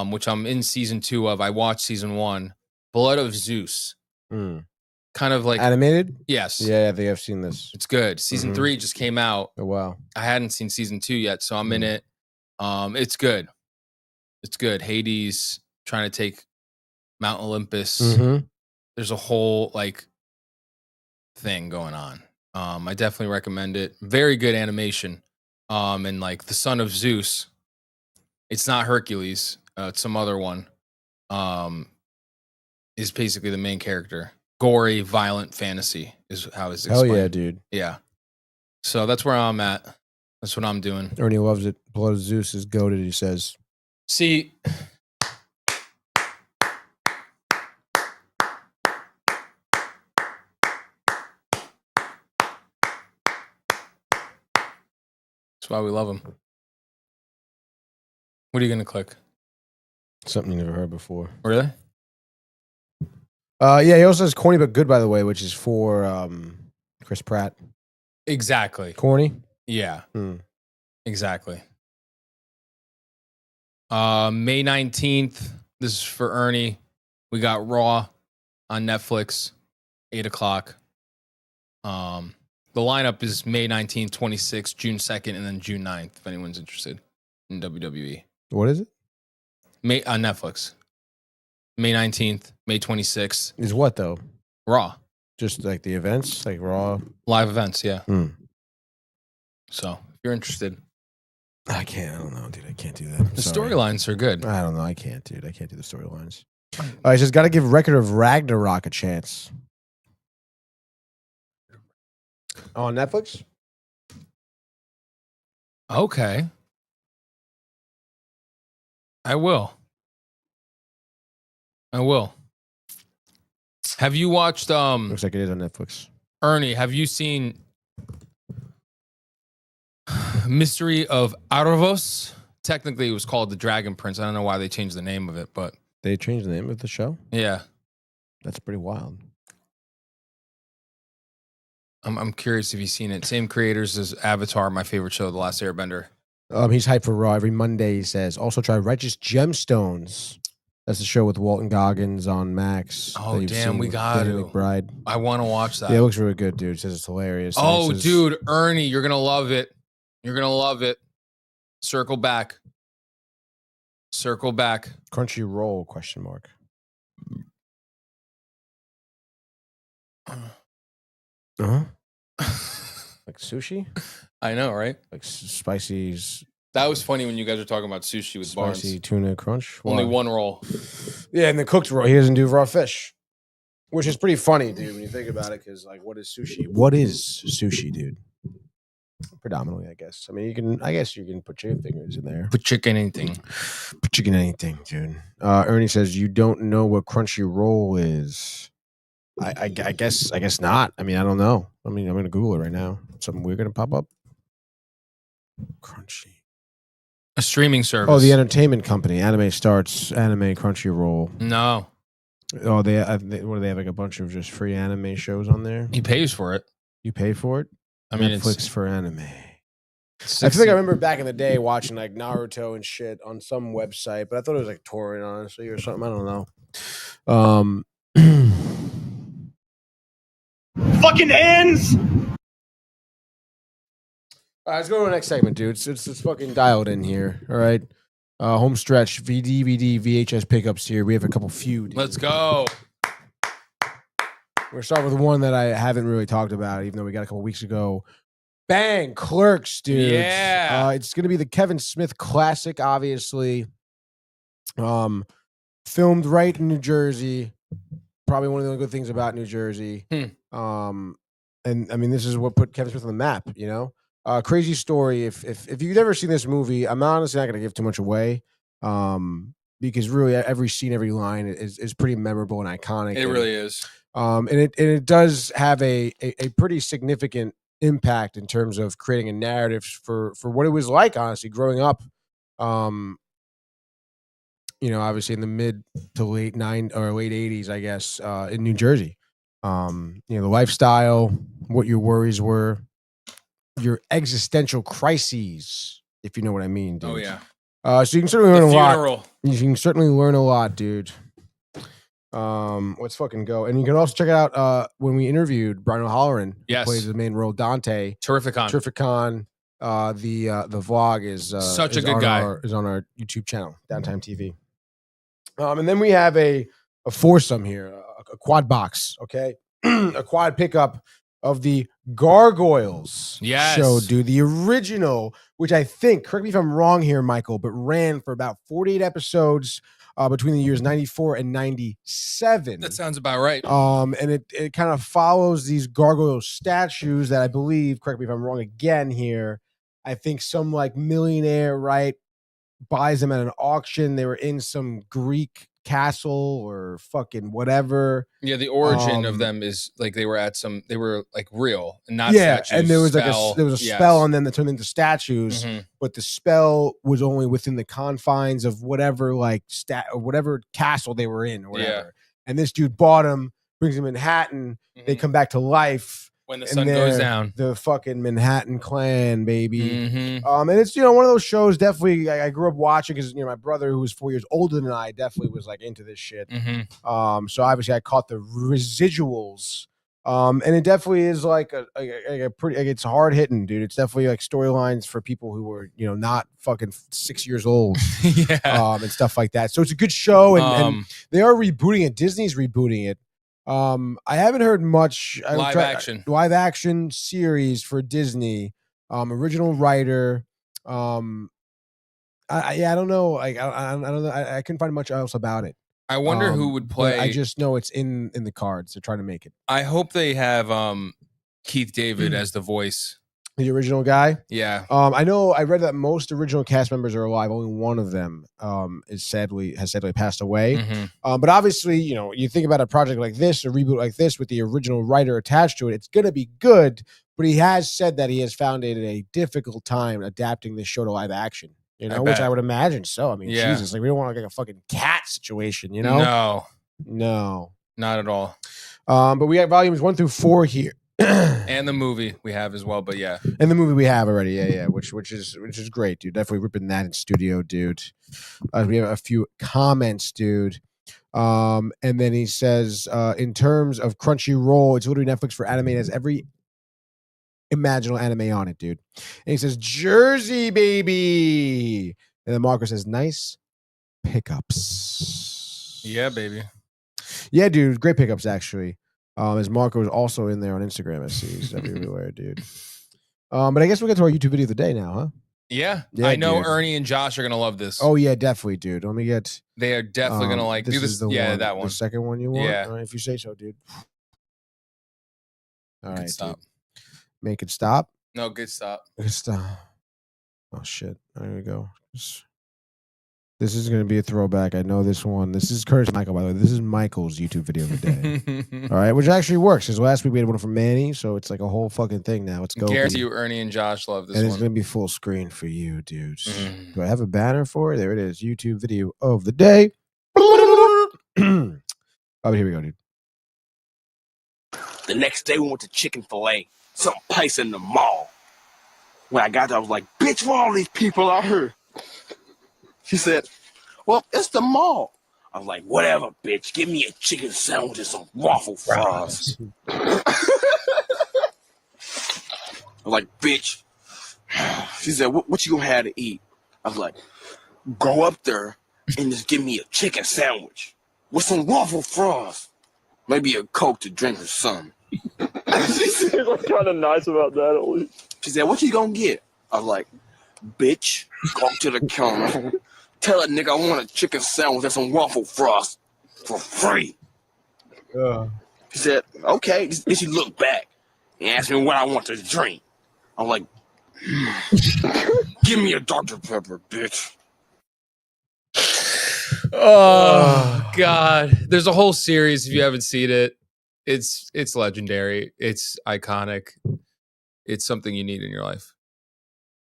which I'm in season 2 of. I watched season 1, Blood of Zeus. Kind of like animated. Yes. Yeah, I think I've seen this. It's good. Season 3 just came out. Oh wow. I hadn't seen season 2 yet, so I'm in it. It's good. It's good. Hades trying to take Mount Olympus. There's a whole thing going on. I definitely recommend it. Very good animation. And like the son of Zeus, it's not Hercules. It's some other one. Is basically the main character. Gory, violent fantasy is how it's explained. Hell yeah, dude. Yeah. So that's where I'm at. That's what I'm doing. Ernie loves it. Blood of Zeus is goated, he says. See, that's why we love him. What are you going to click? Something you never heard before. Really? Yeah, he also says corny but good, by the way, which is for Chris Pratt. Exactly. Corny? Yeah. Exactly. May 19th. This is for Ernie. We got Raw on Netflix, 8 o'clock. The lineup is May 19th, 26th, June 2nd, and then June 9th, if anyone's interested in WWE. What is it? May on Netflix. May 19th, May 26th. Is what, though? Raw. Just like the events? Like Raw? Live events, yeah. So, if you're interested. I don't know, dude. I can't do that. The storylines are good. I don't know. I can't, dude. I can't do the storylines. All right, just got to give Record of Ragnarok a chance. On Netflix? Okay. I will. Have you watched Looks like it is on Netflix. Ernie, have you seen Mystery of Aravos? Technically it was called The Dragon Prince. I don't know why they changed the name of it, but They changed the name of the show? yeah. That's pretty wild. I'm curious if you've seen it. Same creators as Avatar, my favorite show, The Last Airbender. He's hyped for Raw every Monday, he says. Also try Righteous Gemstones. That's the show with Walton Goggins on Max. Oh, damn, we got Danny to. McBride. I want to watch that. Yeah, it looks really good, dude. It says it's hilarious. Oh, It says, dude, Ernie, you're going to love it. You're going to love it. Circle back. Crunchyroll, ? Uh-huh. Like sushi? I know, right? Like spicy That was funny when you guys were talking about sushi with Spicy Barnes. tuna crunch. Only Why? one roll. Yeah, and the cooked roll. He doesn't do raw fish, which is pretty funny, dude, when you think about it. Because like, what is sushi? What is sushi, dude? Predominantly, I guess. I mean, you can. I guess you can put chicken fingers in there. Put chicken anything. Put chicken anything, dude. Ernie says you don't know what crunchy roll is. I guess not. I mean, I don't know. I mean, I'm gonna Google it right now. Something weird gonna pop up. Crunchy. A streaming service. Oh, the entertainment company. Anime Starts. Anime Crunchyroll. No. Oh, what do they have? Like a bunch of just free anime shows on there. He pays for it. You pay for it? I mean, Netflix for anime. 60. I feel like I remember back in the day watching like Naruto and shit on some website, but I thought it was like torrent, honestly, or something. I don't know. Fucking ends. All right, let's go to the next segment, dude. It's fucking dialed in here. All right. Home stretch, DVD, VHS pickups here. We have a few. Dude. Let's go. We're going to start with one that I haven't really talked about, even though we got a couple weeks ago. Bang, Clerks, dude. Yeah. It's going to be the Kevin Smith classic, obviously. Filmed right in New Jersey. Probably one of the only good things about New Jersey. And I mean, this is what put Kevin Smith on the map, you know? Crazy story. If you've never seen this movie, I'm honestly not going to give too much away. Because really every scene, every line is pretty memorable and iconic. It really is. And it does have a pretty significant impact in terms of creating a narrative for what it was like, honestly, growing up. Obviously in the mid to late 80s, I guess, in New Jersey. The lifestyle, what your worries were, your existential crises, if you know what I mean, dude. Oh yeah. So you can certainly learn a funeral. lot. You can certainly learn a lot, dude. Let's fucking go. And you can also check it out when we interviewed Brian O'Halloran, who plays the main role, Dante. Terrificon. The vlog is such a good guy. Is on our YouTube channel, Downtime TV. And then we have a foursome here, a quad box, okay? A quad pickup of the Gargoyles show, dude. The original, which I think, correct me if I'm wrong here, Michael, but ran for about 48 episodes between the years 94 and 97. That sounds about right. And it kind of follows these gargoyle statues that I believe, correct me if I'm wrong again here, I think some like millionaire, right, buys them at an auction. They were in some Greek castle or fucking whatever. Yeah, the origin of them is like they were like real and not statues. And there was a spell on them that turned into statues, but the spell was only within the confines of whatever like whatever castle they were in or whatever. Yeah. And this dude bought them, brings them in Manhattan. They come back to life when the sun goes down. The fucking Manhattan Clan, baby. And it's one of those shows. Definitely, I grew up watching because my brother, who was 4 years older than I, definitely was like into this shit. So obviously, I caught the residuals. And it definitely is like a pretty. Like, it's hard hitting, dude. It's definitely like storylines for people who were not fucking 6 years old, and stuff like that. So it's a good show, and they are rebooting it. Disney's rebooting it. I haven't heard much live action series for Disney. Original writer. I don't know. Like I don't know. I couldn't find much else about it. I wonder who would play. I just know it's in the cards. They're trying to make it. I hope they have Keith David as the voice. The original guy? Yeah. I know I read that most original cast members are alive. Only one of them has sadly passed away. But obviously, you think about a project like this, a reboot like this with the original writer attached to it, it's going to be good. But he has said that he has found it a difficult time adapting this show to live action. Which I would imagine so. I mean, Jesus, like we don't want like a fucking cat situation, No, not at all. But we have volumes 1 through 4 here. And the movie we have as well, but yeah. And the movie we have already, which is great, dude. Definitely ripping that in studio, dude. We have a few comments, dude. And then he says, in terms of Crunchyroll, it's literally Netflix for anime. It has every imaginable anime on it, dude. And he says, Jersey, baby. And then Marco says, nice pickups. Yeah, baby. Yeah, dude. Great pickups, actually. As Marco is also in there on Instagram, I see. He's everywhere, dude. But I guess we'll get to our YouTube video of the day now, huh? Yeah, Yeah, I know dude. Ernie and Josh are gonna love this. Oh yeah, definitely, dude. Let me get. They are definitely gonna like do this. Is the Yeah, one, that one. The second one you want? Yeah. All right, if you say so, dude. All right, Stop. dude. Make it stop. No, good stop. Good stop. Oh shit! There we go. This is going to be a throwback. I know this one. This is Curtis Michael, by the way. This is Michael's YouTube video of the day. All right, which actually works because last week we had one from Manny, so it's like a whole fucking thing now. Let's go. Guarantee you, Ernie and Josh love this and one. it's going to be full screen for you, dudes. Do I have a banner for it? There it is. YouTube video of the day. Oh, here we go, dude. The next day we went to Chick-fil-A, some place in the mall. When I got there, I was like, bitch, where all these people out here? She said, well, it's the mall. I was like, whatever, bitch. Give me a chicken sandwich and some waffle fries. I was like, bitch. She said, what you gonna have to eat? I was like, go up there and just give me a chicken sandwich with some waffle fries. Maybe a Coke to drink or something. She said, like, kind of nice about that, at least. She said, what you gonna get? I was like, bitch, go up to the counter. Tell a nigga I want a chicken sandwich and some waffle fries for free. She said, okay. Then she looked back and asked me what I want to drink. I'm like, give me a Dr. Pepper, bitch. Oh God. There's a whole series if you haven't seen it. It's legendary. It's iconic. It's something you need in your life.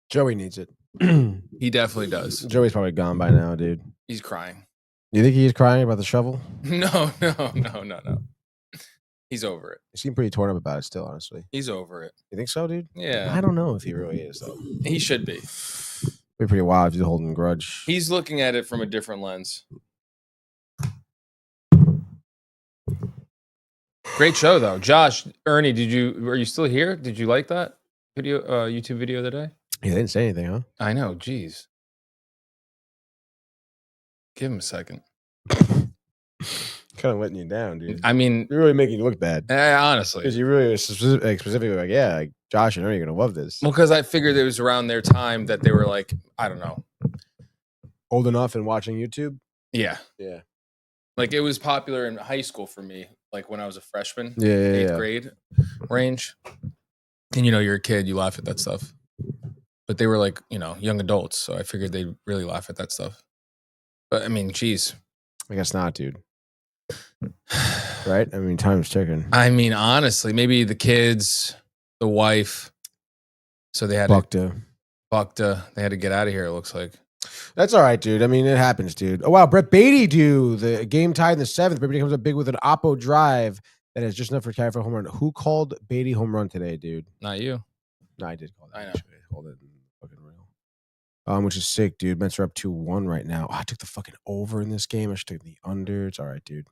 Joey needs it. He definitely does. Joey's probably gone by now, dude. He's crying. You think he's crying about the shovel? No. He's over it. He seemed pretty torn up about it still, honestly. He's over it. You think so, dude? Yeah. I don't know if he really is, though. He should be. It'd be pretty wild if he's holding a grudge. He's looking at it from a different lens. Great show, though. Josh, Ernie, are you still here? Did you like that video, YouTube video of the day? Yeah, they didn't say anything, huh? I know. Jeez. Give him a second. Kind of letting you down, dude. I mean, you're really making you look bad. Honestly. Because you really specifically like, yeah, like Josh and Ernie are going to love this. Well, because I figured it was around their time that they were like, I don't know. Old enough and watching YouTube? Yeah. Yeah. Like it was popular in high school for me, like when I was a freshman, yeah, 8th grade range. And you're a kid, you laugh at that stuff. But they were like, young adults. So I figured they'd really laugh at that stuff. But I mean, geez. I guess not, dude. Right? I mean, time's ticking. I mean, honestly, maybe the kids, the wife. So they had Buckta. They had to get out of here, it looks like. That's all right, dude. I mean, it happens, dude. Oh, wow. Brett Beatty, dude. The game tied in the 7th. Brett Beatty comes up big with an Oppo drive that is just enough for carry for a home run. Who called Beatty home run today, dude? Not you. No, I did call that. I know. Actually. Hold it in the fucking real. Which is sick, dude. Mets are up 2-1 right now. I took the fucking over in this game. I should take the under. It's all right, dude.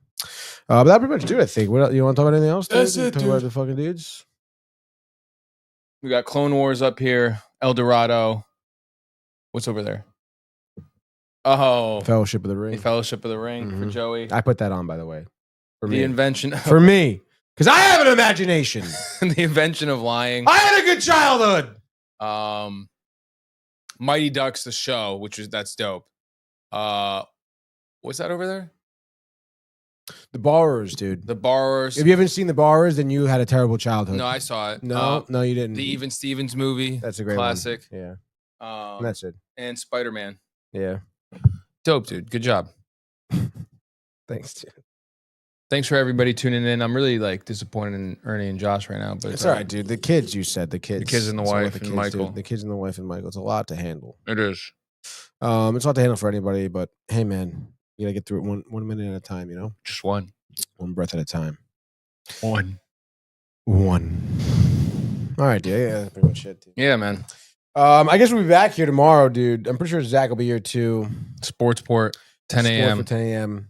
But that pretty much do it, I think. What else? You want to talk about anything else? That's it, talk dude. about the fucking dudes? We got Clone Wars up here. El Dorado. What's over there? Oh. Fellowship of the Ring. Fellowship of the Ring for Joey. I put that on, by the way. For the me. Invention. For me. Because I have an imagination. The invention of lying. I had a good childhood. Mighty Ducks, the show, that's dope. What's that over there? The Borrowers, dude. The Borrowers. If you haven't seen The Borrowers, then you had a terrible childhood. No, I saw it. No, you didn't. The Even Stevens movie. That's a great classic. One. Yeah. That's it. And Spider-Man. Yeah. Dope, dude. Good job. Thanks, dude. Thanks for everybody tuning in. I'm really disappointed in Ernie and Josh right now, but it's all right, dude. The kids, you said the kids. The kids and the wife and Michael. The kids and the wife and Michael. It's a lot to handle. It is. It's a lot to handle for anybody, but hey, man, you gotta get through it one minute at a time. Just one breath at a time. One. All right, dude. Yeah, that's pretty much it. Dude. Yeah, man. I guess we'll be back here tomorrow, dude. I'm pretty sure Zach will be here too. Sportsport, 10 a.m. 10 a.m.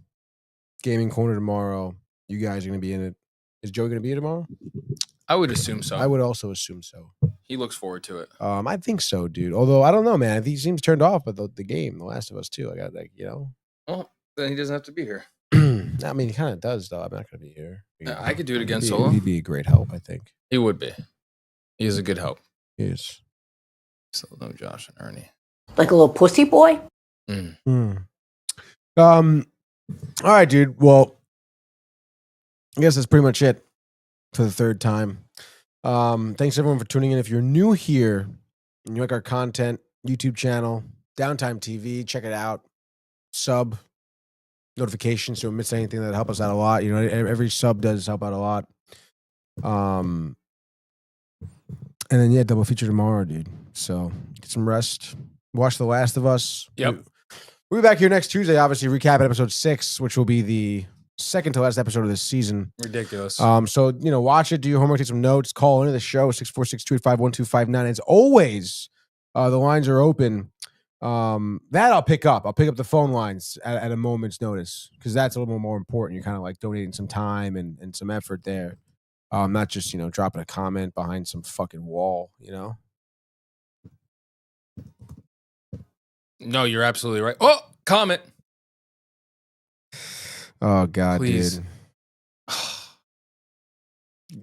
Gaming Corner tomorrow. You guys are going to be in it. Is Joe going to be here tomorrow? I would assume so. I would also assume so. He looks forward to it. I think so, dude. Although, I don't know, man. I think he seems turned off by the game, The Last of Us 2. I got Well, then he doesn't have to be here. I mean, he kind of does, though. I'm not going to be here. I could do it again solo. He'd be a great help, I think. He would be. He is a good help. He is. So no Josh and Ernie. Like a little pussy boy? All right, dude. Well, I guess that's pretty much it for the third time. Thanks everyone for tuning in. If you're new here and you like our content, YouTube channel, Downtime TV, check it out. Sub, notifications so you don't miss anything. That help us out a lot. You know, every sub does help out a lot. And then yeah, double feature tomorrow, dude. So get some rest. Watch The Last of Us. Yep. We'll be back here next Tuesday, obviously, recap episode 6, which will be the second to last episode of this season. Ridiculous. So, you know, watch it, do your homework, take some notes, call into the show, 646-285-1259. As always, the lines are open. That I'll pick up. I'll pick up the phone lines at a moment's notice, because that's a little more important. You're kind of like donating some time and some effort there. Not just, you know, dropping a comment behind some fucking wall, you know? No, you're absolutely right. Oh, comment. Oh, God, Please. dude.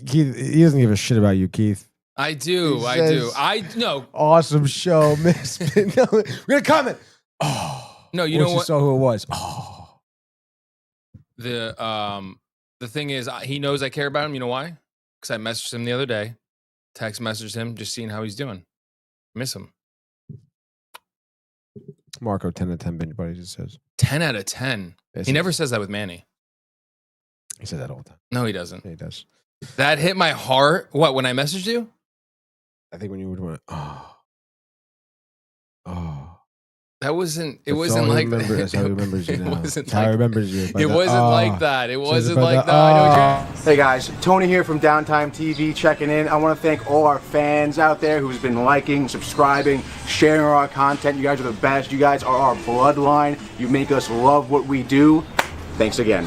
Keith, he doesn't give a shit about you, Keith. I do. He I says, do. I know. Awesome show, miss. No, we're going to comment. Oh. No, you know Once what? saw who it was. Oh. The thing is, he knows I care about him. You know why? Because I messaged him the other day. Text messaged him, just seeing how he's doing. Miss him. Marco, 10 out of 10 binge buddies, it says. 10 out of 10. He never says that with Manny. He says that all the time. No, he doesn't. Yeah, he does. That hit my heart. What, when I messaged you? I think when you would went, oh. That wasn't, it That's wasn't all he like remembers. That's how he remembers you It now. wasn't That's how he like- remembers you. It wasn't like that. It wasn't like that. I know I know what Hey guys, Tony here from Downtime TV checking in. I want to thank all our fans out there who's been liking, subscribing, sharing our content. You guys are the best. You guys are our bloodline. You make us love what we do. Thanks again.